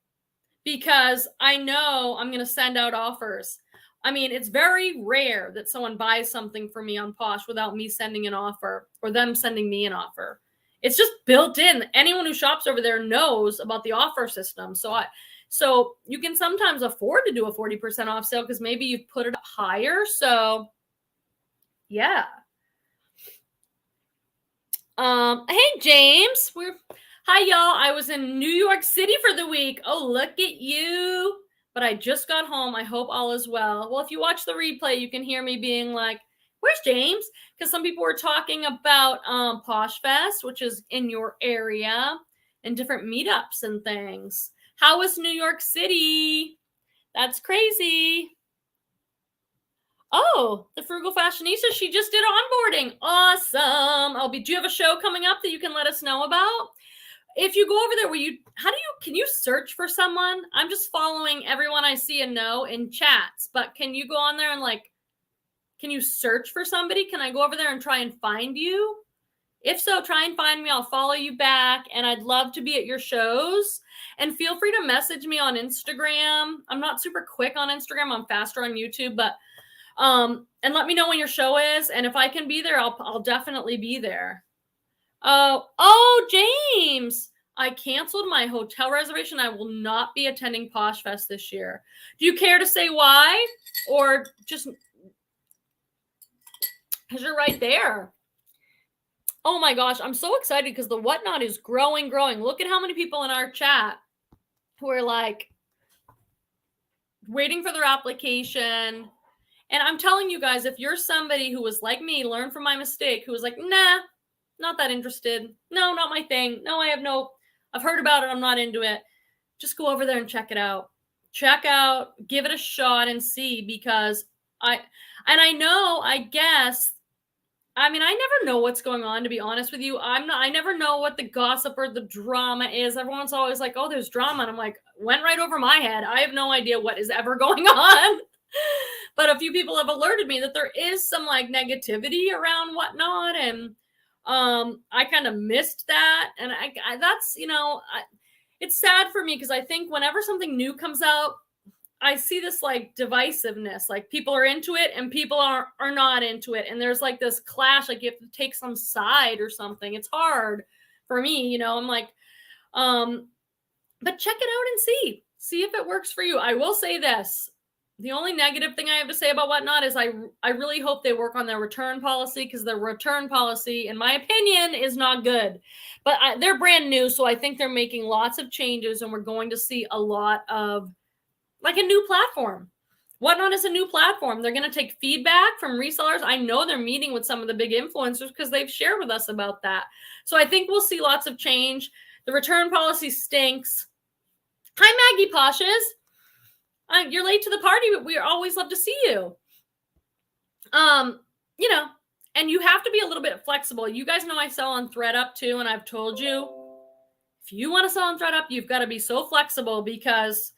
because I know I'm going to send out offers. I mean, it's very rare that someone buys something from me on Posh without me sending an offer or them sending me an offer. It's just built in. Anyone who shops over there knows about the offer system. So you can sometimes afford to do a 40% off sale because maybe you've put it up higher. So yeah. Hey, James. Hi, y'all. I was in New York City for the week. Oh, look at you. But I just got home. I hope all is well. Well, if you watch the replay, you can hear me being like, where's James? Because some people were talking about Posh Fest, which is in your area, and different meetups and things. How was New York City? That's crazy. Oh, the Frugal Fashionista, she just did onboarding. Awesome. Do you have a show coming up that you can let us know about? If you go over there, can you search for someone? I'm just following everyone I see and know in chats, but can you go on there and can you search for somebody? Can I go over there and try and find you? If so, try and find me. I'll follow you back, and I'd love to be at your shows. And feel free to message me on Instagram. I'm not super quick on Instagram. I'm faster on YouTube, but and let me know when your show is. And if I can be there, I'll definitely be there. Oh, James, I canceled my hotel reservation. I will not be attending Posh Fest this year. Do you care to say why? Or just because you're right there. Oh my gosh, I'm so excited because the Whatnot is growing. Look at how many people in our chat who are like waiting for their application. And I'm telling you guys, if you're somebody who was like me, learn from my mistake, who was like, nah, not that interested. No, not my thing. No, I've heard about it. I'm not into it. Just go over there and check it out. Check out, give it a shot and see, because I never know what's going on, to be honest with you. I never know what the gossip or the drama is. Everyone's always like, oh, there's drama. And I'm like, went right over my head. I have no idea what is ever going on. But a few people have alerted me that there is some like negativity around Whatnot. And I kind of missed that. And it's sad for me because I think whenever something new comes out, I see this like divisiveness, like people are into it and people are not into it. And there's like this clash, like you have to take some side or something. It's hard for me, I'm like, but check it out and see if it works for you. I will say this. The only negative thing I have to say about Whatnot is I really hope they work on their return policy, because their return policy, in my opinion, is not good. But they're brand new, so I think they're making lots of changes, and we're going to see a lot of like a new platform. Whatnot is a new platform. They're going to take feedback from resellers. I know they're meeting with some of the big influencers because they've shared with us about that. So I think we'll see lots of change. The return policy stinks. Hi, Maggie Poshes. You're late to the party, but we always love to see you. And you have to be a little bit flexible. You guys know I sell on Thredup too, and I've told you, if you want to sell on Thredup, you've got to be so flexible because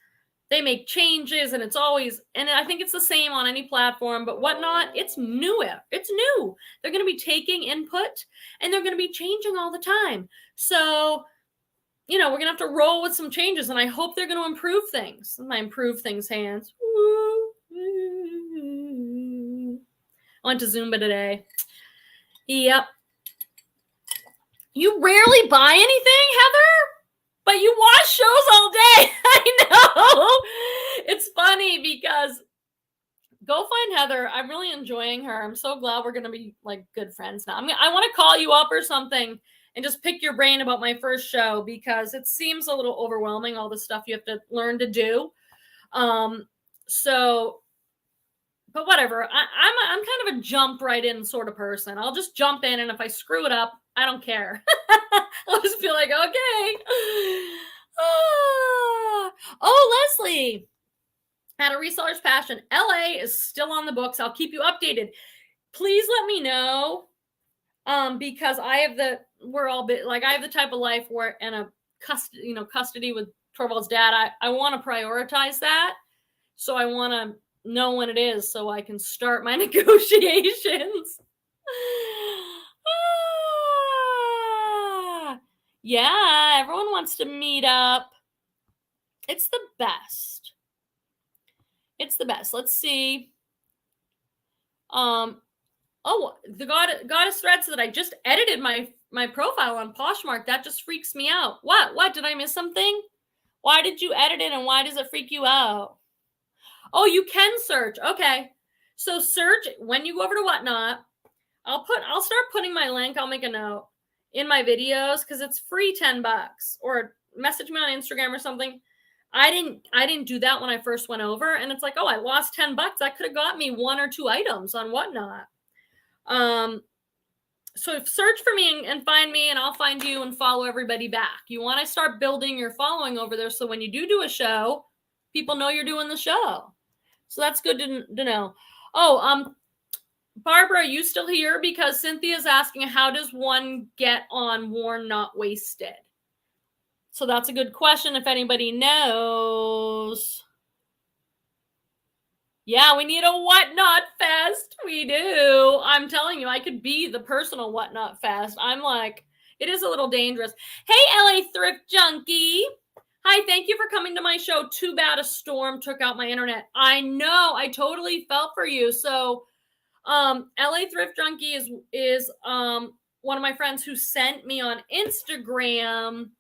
they make changes, and it's always, and I think it's the same on any platform, but Whatnot, it's new. It's new. They're going to be taking input, and they're going to be changing all the time. So, we're going to have to roll with some changes, and I hope they're going to improve things. My improve things hands. I went to Zumba today. Yep. You rarely buy anything, Heather? But you watch shows all day. I know. It's funny because go find Heather. I'm really enjoying her. I'm so glad we're going to be like good friends now. I want to call you up or something and just pick your brain about my first show, because it seems a little overwhelming, all the stuff you have to learn to do. But whatever. I'm kind of a jump right in sort of person. I'll just jump in, and if I screw it up, I don't care. I'll just be like, okay. Oh, Leslie had a reseller's passion. LA is still on the books. I'll keep you updated. Please let me know. Because I have the type of life where in a custody with Torvald's dad, I want to prioritize that. So I want to know when it is so I can start my negotiations. Yeah, everyone wants to meet up. It's the best. Let's see. The goddess thread said that I just edited my profile on Poshmark. That just freaks me out. What? Did I miss something? Why did you edit it, and why does it freak you out? Oh, you can search. Okay. So search when you go over to Whatnot. I'll start putting my link. I'll make a note in my videos because it's free $10, or message me on Instagram or something. I didn't do that when I first went over, and it's like, oh, I lost $10. That could have got me 1 or 2 items on Whatnot. So search for me and find me, and I'll find you and follow everybody back. You want to start building your following over there, so when you do a show, people know you're doing the show. So that's good to know. Oh, Barbara, are you still here? Because Cynthia's asking, how does one get on Worn Not Wasted? So that's a good question if anybody knows. Yeah, we need a Whatnot Fest. We do. I'm telling you, I could be the personal Whatnot Fest. I'm like, it is a little dangerous. Hey, LA Thrift Junkie. Hi, thank you for coming to my show. Too bad a storm took out my internet. I know. I totally felt for you. So, LA Thrift Junkie is one of my friends who sent me on Instagram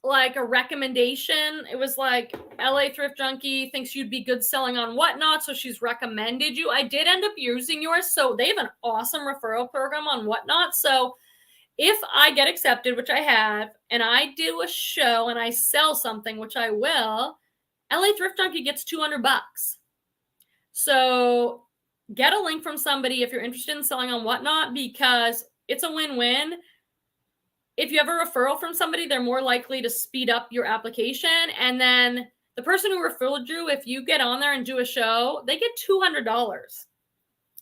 like a recommendation. It was like LA Thrift Junkie thinks you'd be good selling on Whatnot, so she's recommended you. I did end up using yours, so they have an awesome referral program on Whatnot. So if I get accepted, which I have, and I do a show and I sell something, which I will, LA Thrift Junkie gets $200. So get a link from somebody if you're interested in selling on Whatnot, because it's a win-win. If you have a referral from somebody, they're more likely to speed up your application. And then the person who referred you, if you get on there and do a show, they get $200.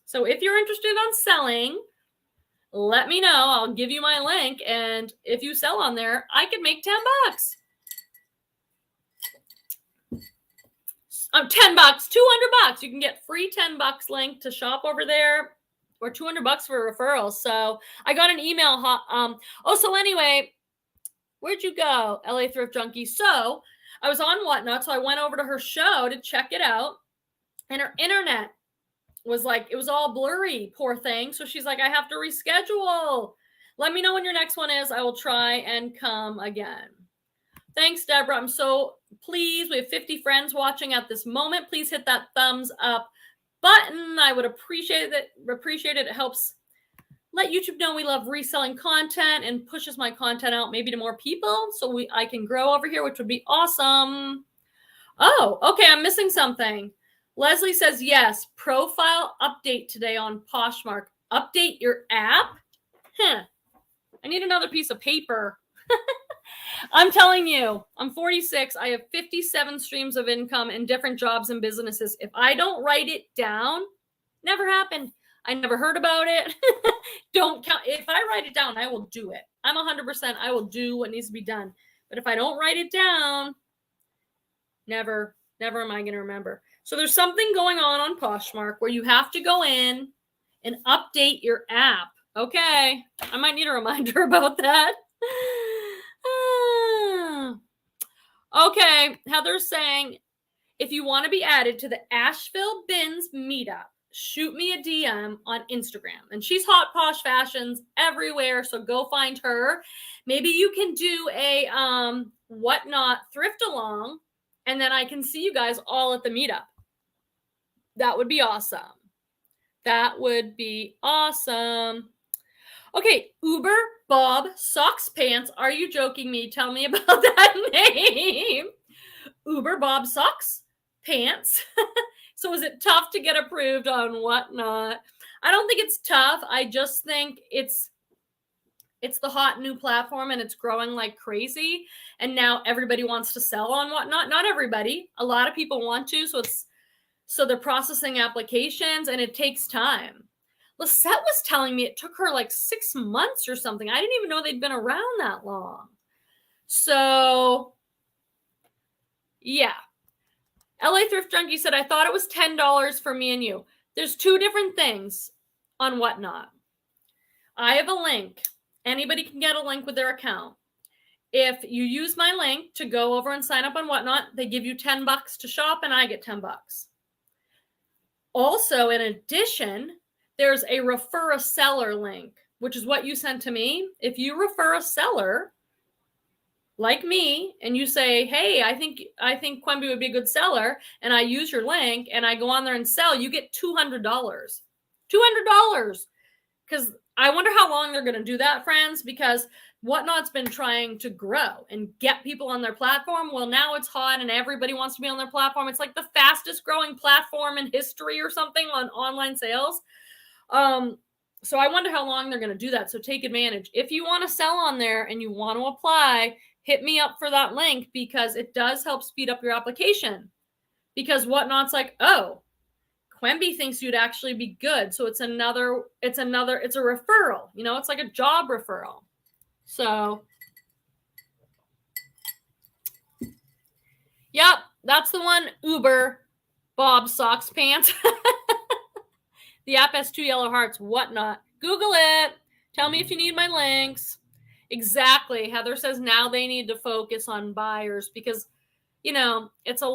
So if you're interested on selling, let me know. I'll give you my link. And if you sell on there, I could make $10. $10, $200. You can get free $10 link to shop over there, or $200 for a referral. So I got an email. So anyway, where'd you go, LA Thrift Junkie? So I was on Whatnot, so I went over to her show to check it out, and her internet was like, it was all blurry, poor thing. So she's like, I have to reschedule. Let me know when your next one is. I will try and come again. Thanks, Deborah. I'm so pleased. We have 50 friends watching at this moment. Please hit that thumbs up button. I would appreciate it. It helps let YouTube know we love reselling content and pushes my content out maybe to more people, so I can grow over here, which would be awesome. Oh, okay. I'm missing something. Leslie says, yes, profile update today on Poshmark. Update your app? I need another piece of paper. I'm telling you, I'm 46. I have 57 streams of income in different jobs and businesses. If I don't write it down, never happened. I never heard about it. Don't count. If I write it down, I will do it. I'm 100%. I will do what needs to be done. But if I don't write it down, never am I going to remember. So there's something going on Poshmark where you have to go in and update your app. Okay. I might need a reminder about that. Okay, Heather's saying, if you want to be added to the Asheville Bins meetup, shoot me a DM on Instagram. And she's Hot Posh Fashions everywhere, so go find her. Maybe you can do a Whatnot thrift along, and then I can see you guys all at the meetup. That would be awesome. That would be awesome. Okay, Uber Bob Socks Pants. Are you joking me? Tell me about that name. Uber Bob Socks Pants. So is it tough to get approved on Whatnot? I don't think it's tough. I just think it's the hot new platform and it's growing like crazy. And now everybody wants to sell on Whatnot. Not everybody. A lot of people want to. So they're processing applications and it takes time. Lisette was telling me it took her like 6 months or something. I didn't even know they'd been around that long. So, yeah. LA Thrift Junkie said, I thought it was $10 for me and you. There's two different things on Whatnot. I have a link. Anybody can get a link with their account. If you use my link to go over and sign up on Whatnot, they give you $10 to shop and I get $10. Also, in addition, there's a refer a seller link, which is what you sent to me. If you refer a seller like me and you say, hey, I think Quemby would be a good seller, and I use your link and I go on there and sell, you get $200. $200. Because I wonder how long they're going to do that, friends, because Whatnot's been trying to grow and get people on their platform. Well, now it's hot and everybody wants to be on their platform. It's like the fastest growing platform in history or something on online sales. So I wonder how long they're going to do that. So take advantage. If you want to sell on there and you want to apply, hit me up for that link because it does help speed up your application. Because Whatnot's like, oh, Quemby thinks you'd actually be good. So it's a referral. You know, it's like a job referral. So, yep, that's the one. Uber Bob Socks Pants. The app has 2 yellow hearts. Whatnot. Google it. Tell me if you need my links. Exactly. Heather says now they need to focus on buyers because, you know, it's a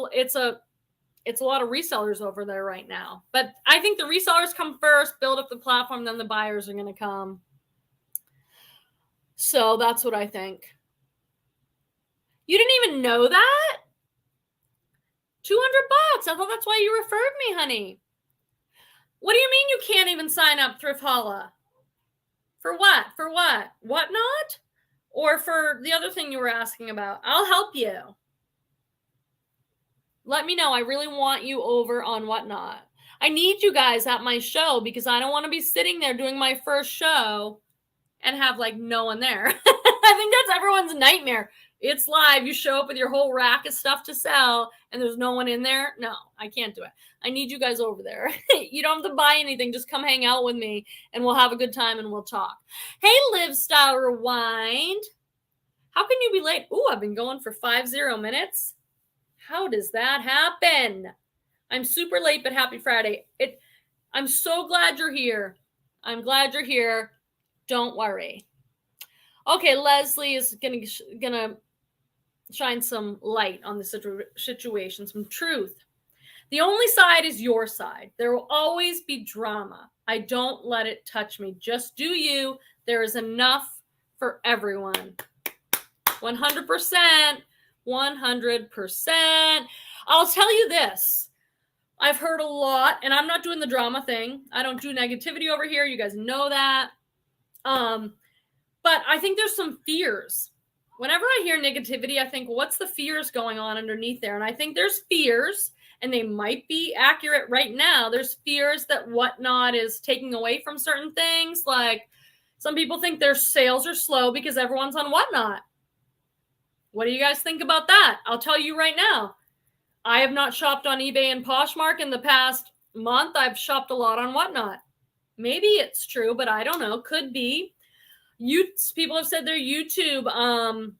lot of resellers over there right now. But I think the resellers come first, build up the platform, then the buyers are going to come. So that's what I think. You didn't even know that? $200. I thought that's why you referred me, honey. What do you mean you can't even sign up Thrift Hauls? For what? For what? Whatnot? Or for the other thing you were asking about? I'll help you. Let me know. I really want you over on Whatnot. I need you guys at my show because I don't want to be sitting there doing my first show and have like no one there. I think that's everyone's nightmare. It's live. You show up with your whole rack of stuff to sell and there's no one in there. No, I can't do it. I need you guys over there. You don't have to buy anything. Just come hang out with me and we'll have a good time and we'll talk. Hey, Live Style Rewind. How can you be late? Ooh, I've been going for 50 minutes. How does that happen? I'm super late, but happy Friday. I'm so glad you're here. I'm glad you're here. Don't worry. Okay, Leslie is gonna shine some light on the situation, some truth. The only side is your side. There will always be drama. I don't let it touch me. Just do you. There is enough for everyone. 100%. 100%. I'll tell you this. I've heard a lot, and I'm not doing the drama thing. I don't do negativity over here. You guys know that. But I think there's some fears. Whenever I hear negativity, I think, what's the fears going on underneath there? And I think there's fears, and they might be accurate right now. There's fears that Whatnot is taking away from certain things. Like some people think their sales are slow because everyone's on Whatnot. What do you guys think about that? I'll tell you right now. I have not shopped on eBay and Poshmark in the past month. I've shopped a lot on Whatnot. Maybe it's true, but I don't know. Could be. People have said their YouTube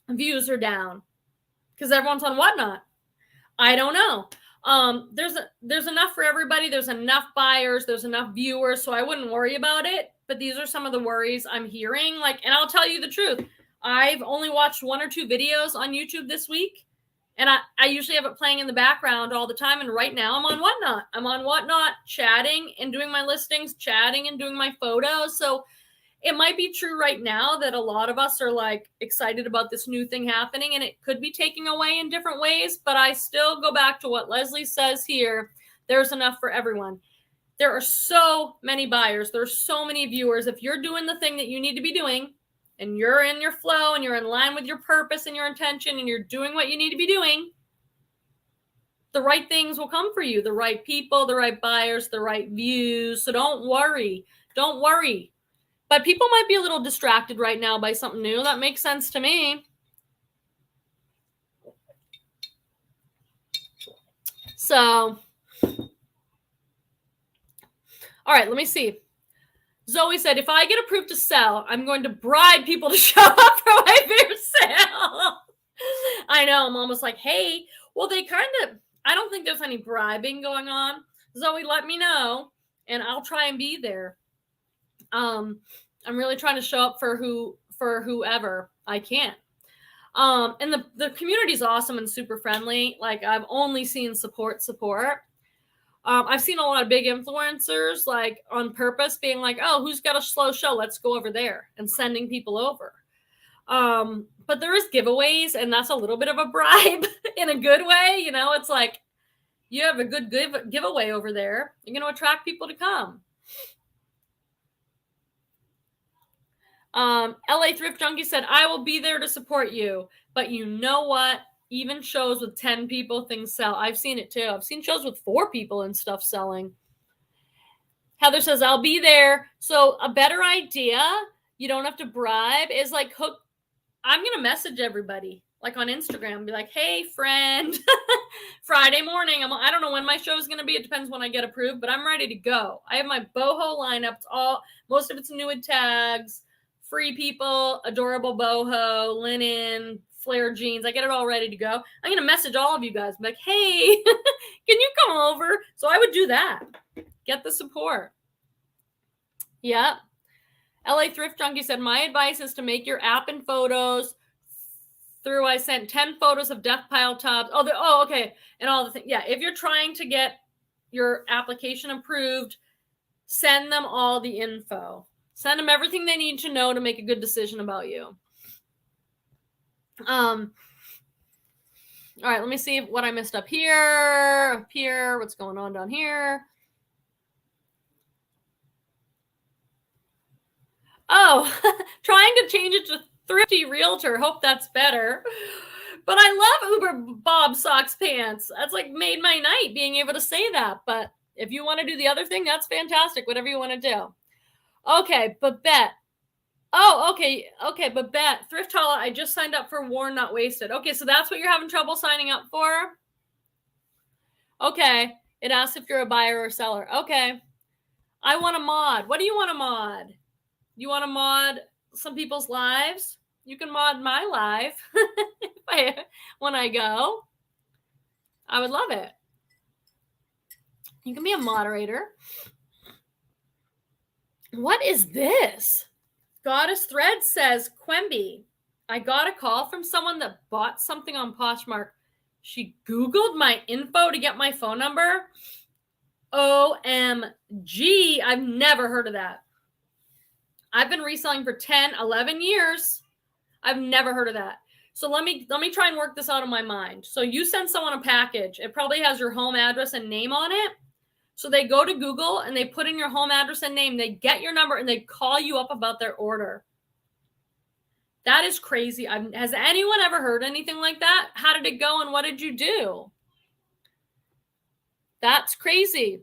views are down because everyone's on Whatnot. I don't know. There's enough for everybody. There's enough buyers. There's enough viewers, so I wouldn't worry about it. But these are some of the worries I'm hearing. And I'll tell you the truth. I've only watched 1 or 2 videos on YouTube this week. And I usually have it playing in the background all the time. And right now I'm on Whatnot. I'm on Whatnot chatting and doing my listings, chatting and doing my photos. So it might be true right now that a lot of us are like excited about this new thing happening and it could be taking away in different ways. But I still go back to what Leslie says here. There's enough for everyone. There are so many buyers. There are so many viewers. If you're doing the thing that you need to be doing, and you're in your flow and you're in line with your purpose and your intention and you're doing what you need to be doing, the right things will come for you. The right people, the right buyers, the right views. So don't worry. Don't worry. But people might be a little distracted right now by something new. That makes sense to me. So, all right, let me see. Zoe said, if I get approved to sell, I'm going to bribe people to show up for my fair sale. I know. I'm almost like, hey, well, I don't think there's any bribing going on. Zoe, let me know, and I'll try and be there. I'm really trying to show up for whoever I can. And the community's awesome and super friendly. Like, I've only seen support. I've seen a lot of big influencers like on purpose being like, oh, who's got a slow show? Let's go over there, and sending people over. But there is giveaways, and that's a little bit of a bribe in a good way. You know, it's like you have a good giveaway over there. You're going to attract people to come. LA Thrift Junkie said, I will be there to support you. But you know what? Even shows with 10 people, things sell. I've seen it too. I've seen shows with 4 people and stuff selling. Heather says, I'll be there. So a better idea, you don't have to bribe, is like I'm going to message everybody like on Instagram, be like, hey, friend, Friday morning. I don't know when my show is going to be. It depends when I get approved, but I'm ready to go. I have my boho lineup. Most of it's new tags, free people, adorable boho, linen, flare jeans. I get it all ready to go. I'm going to message all of you guys. Be like, hey, can you come over? So I would do that. Get the support. Yeah. LA Thrift Junkie said, my advice is to make your app and photos through. I sent 10 photos of death pile tops. Okay. And all the things. Yeah. If you're trying to get your application approved, send them all the info. Send them everything they need to know to make a good decision about you. All right, let me see what I missed up here. Up here, what's going on down here? Oh, trying to change it to Thrifty Realtor. Hope that's better. But I love Uber Bob Socks Pants. That's like made my night being able to say that. But if you want to do the other thing, that's fantastic. Whatever you want to do. Okay, Babette. Oh, okay. Okay, Babette. Thrift Haul. I just signed up for Worn Not Wasted. Okay, so that's what you're having trouble signing up for? Okay. It asks if you're a buyer or seller. Okay. I want a mod. What do you want to mod? You want to mod some people's lives? You can mod my life when I go. I would love it. You can be a moderator. What is this? Goddess Thread says, Quemby, I got a call from someone that bought something on Poshmark. She Googled my info to get my phone number. OMG, I've never heard of that. I've been reselling for 10, 11 years. I've never heard of that. So let me try and work this out in my mind. So you send someone a package. It probably has your home address and name on it. So they go to Google and they put in your home address and name. They get your number and they call you up about their order. That is crazy. Has anyone ever heard anything like that? How did it go and what did you do? That's crazy.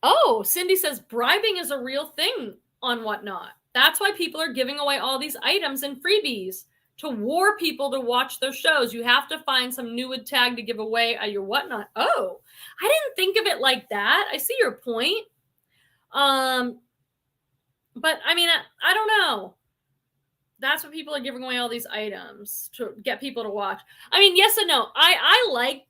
Oh, Cindy says bribing is a real thing on Whatnot. That's why people are giving away all these items and freebies to war people to watch their shows. You have to find some nude tag to give away at your Whatnot. Oh, I didn't think of it like that. I see your point. But I mean, I don't know. That's what people are giving away all these items to get people to watch. I mean, yes and no. I like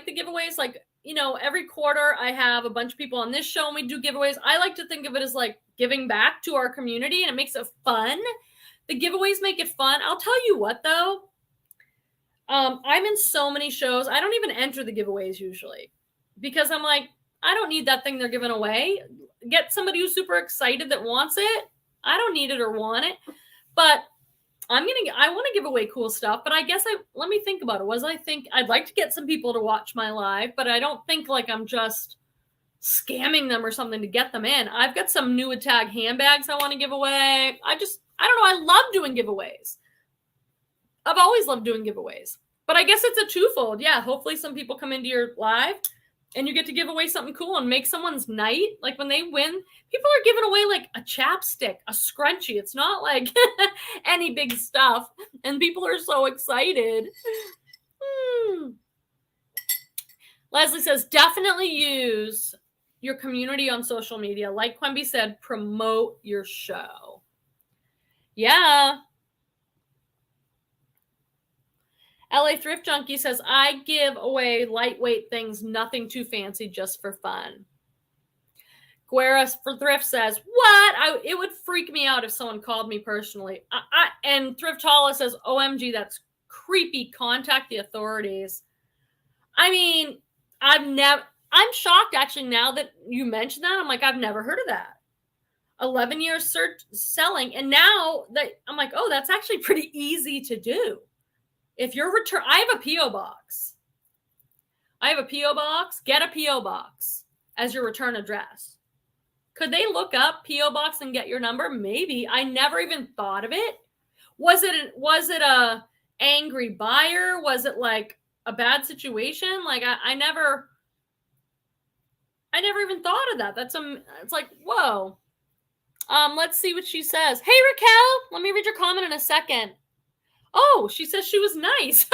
the giveaways. Like, you know, every quarter I have a bunch of people on this show and we do giveaways. I like to think of it as like giving back to our community and it makes it fun. The giveaways make it fun. I'll tell you what though. I'm in so many shows. I don't even enter the giveaways usually because I'm like, I don't need that thing they're giving away. Get somebody who's super excited that wants it. I don't need it or want it. But I want to give away cool stuff, but I guess let me think about it. I'd like to get some people to watch my live, but I don't think like I'm just scamming them or something to get them in. I've got some new tag handbags I want to give away. I don't know. I love doing giveaways. I've always loved doing giveaways, but I guess it's a twofold. Yeah. Hopefully some people come into your live and you get to give away something cool and make someone's night. Like when they win, people are giving away like a chapstick, a scrunchie. It's not like any big stuff. And people are so excited. Leslie says, definitely use your community on social media. Like Quemby said, promote your show. Yeah. LA Thrift Junkie says, I give away lightweight things, nothing too fancy, just for fun. Guerra for Thrift says, what? It would freak me out if someone called me personally. And Thrift Haul says, OMG, that's creepy. Contact the authorities. I mean, I'm shocked actually now that you mentioned that. I'm like, I've never heard of that. 11 years selling. And now that I'm like, oh, that's actually pretty easy to do. If you're I have a P.O. box. Get a P.O. box as your return address. Could they look up P.O. box and get your number? Maybe. I never even thought of it. Was it a angry buyer? Was it like a bad situation? Like I never even thought of that. It's like, whoa. Let's see what she says. Hey, Raquel, let me read your comment in a second. Oh, she says she was nice.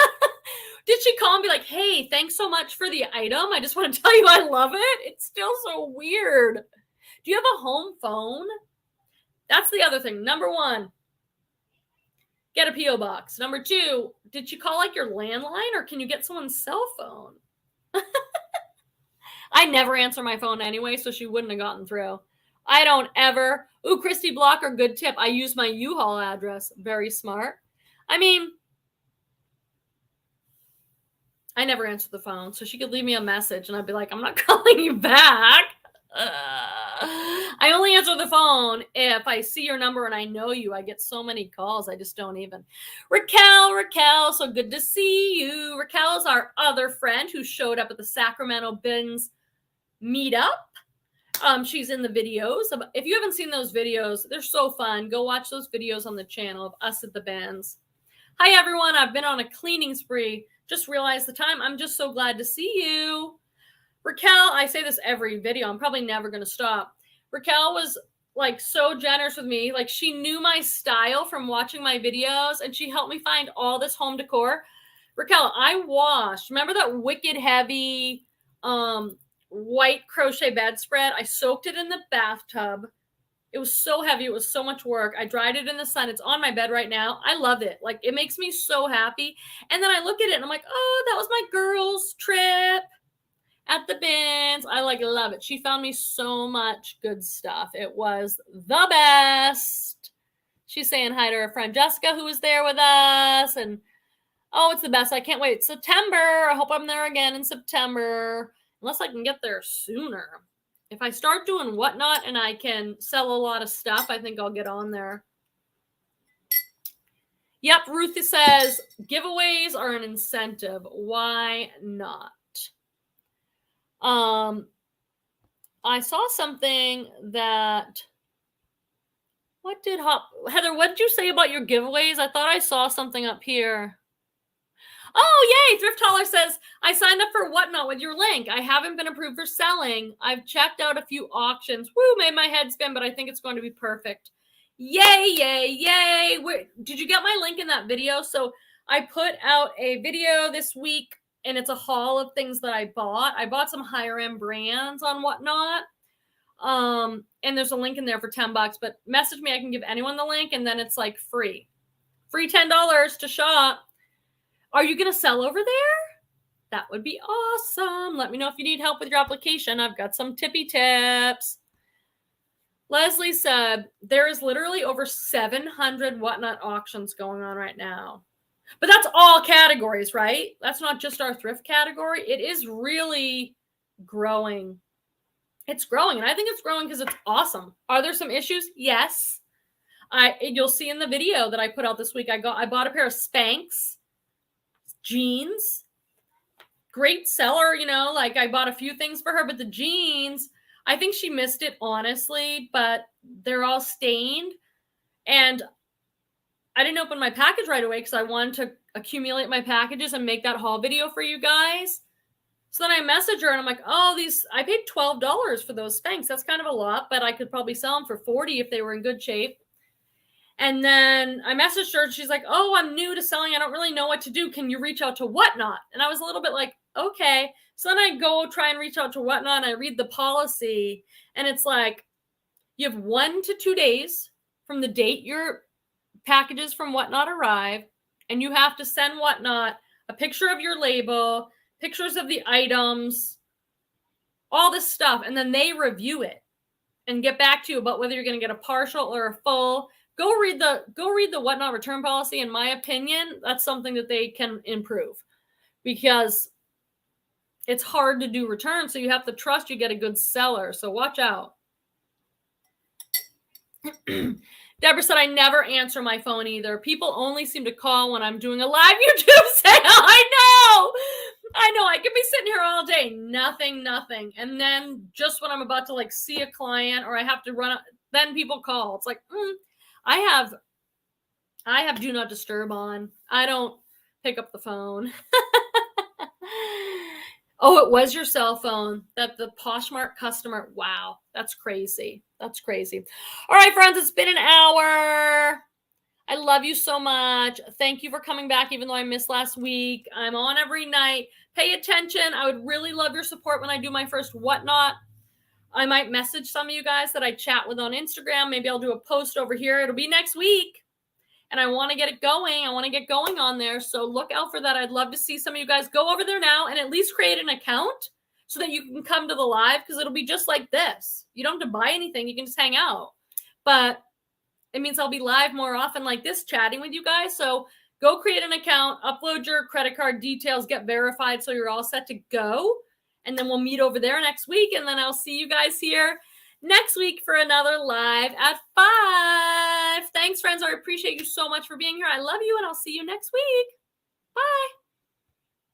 Did she call and be like, hey, thanks so much for the item. I just want to tell you I love it. It's still so weird. Do you have a home phone? That's the other thing. Number one, get a P.O. box. Number two, did she call like your landline or can you get someone's cell phone? I never answer my phone anyway, so she wouldn't have gotten through. I don't ever. Ooh, Christy Blocker, good tip. I use my U-Haul address. Very smart. I mean, I never answer the phone, so she could leave me a message, and I'd be like, I'm not calling you back. I only answer the phone if I see your number and I know you. I get so many calls. I just don't even. Raquel, so good to see you. Raquel is our other friend who showed up at the Sacramento Bins meetup. She's in the videos. If you haven't seen those videos, they're so fun. Go watch those videos on the channel of us at the bins. Hi, everyone. I've been on a cleaning spree. Just realized the time. I'm just so glad to see you. Raquel, I say this every video. I'm probably never going to stop. Raquel was like so generous with me. Like she knew my style from watching my videos and she helped me find all this home decor. Raquel, I washed, remember that wicked heavy white crochet bedspread? I soaked it in the bathtub. It was so heavy. It was so much work. I dried it in the sun. It's on my bed right now. I love it. Like it makes me so happy. And then I look at it and I'm like, oh, that was my girls' trip at the bins. I love it. She found me so much good stuff. It was the best. She's saying hi to her friend Jessica, who was there with us. And oh, it's the best. I can't wait. September. I hope I'm there again in September. Unless I can get there sooner. If I start doing Whatnot and I can sell a lot of stuff, I think I'll get on there. Yep, Ruthie says, giveaways are an incentive. Why not? I saw something that, Heather, what did you say about your giveaways? I thought I saw something up here. Oh, yay. Thrift Hauls says, I signed up for Whatnot with your link. I haven't been approved for selling. I've checked out a few auctions. Woo, made my head spin, but I think it's going to be perfect. Yay, yay, yay. Did you get my link in that video? So I put out a video this week and it's a haul of things that I bought. I bought some higher end brands on Whatnot. And there's a link in there for $10, but message me. I can give anyone the link and then it's like free $10 to shop. Are you going to sell over there? That would be awesome. Let me know if you need help with your application. I've got some tippy tips. Leslie said, there is literally over 700 Whatnot auctions going on right now. But that's all categories, right? That's not just our thrift category. It is really growing. It's growing, and I think it's growing because it's awesome. Are there some issues? Yes. You'll see in the video that I put out this week, I bought a pair of Spanx jeans. Great seller, I bought a few things for her, but the jeans, I think she missed it, honestly, but they're all stained. And I didn't open my package right away because I wanted to accumulate my packages and make that haul video for you guys. So then I messaged her and I'm like, I paid $12 for those Spanx. That's kind of a lot, but I could probably sell them for $40 if they were in good shape. And then I messaged her and she's like, oh, I'm new to selling. I don't really know what to do. Can you reach out to Whatnot? And I was a little bit like, okay. So then I go try and reach out to Whatnot and I read the policy and it's like, you have 1 to 2 days from the date your packages from Whatnot arrive, and you have to send Whatnot a picture of your label, pictures of the items, all this stuff, and then they review it and get back to you about whether you're going to get a partial or a full. Go read the Whatnot return policy. In my opinion, that's something that they can improve because it's hard to do returns, so you have to trust you get a good seller. So watch out. Deborah said, I never answer my phone either. People only seem to call when I'm doing a live YouTube sale. I know. I could be sitting here all day. Nothing. And then just when I'm about to see a client or I have to run, then people call. It's like, I have do not disturb on. I don't pick up the phone. Oh, it was your cell phone. That the Poshmark customer. Wow, that's crazy. That's crazy. All right, friends, it's been an hour. I love you so much. Thank you for coming back, even though I missed last week. I'm on every night. Pay attention. I would really love your support when I do my first Whatnot. I might message some of you guys that I chat with on Instagram. Maybe I'll do a post over here. It'll be next week. And I want to get it going. I want to get going on there. So look out for that. I'd love to see some of you guys go over there now and at least create an account so that you can come to the live, because it'll be just like this. You don't have to buy anything. You can just hang out. But it means I'll be live more often like this, chatting with you guys. So go create an account, upload your credit card details, get verified so you're all set to go. And then we'll meet over there next week. And then I'll see you guys here next week for another live at 5. Thanks, friends. I appreciate you so much for being here. I love you, and I'll see you next week. Bye.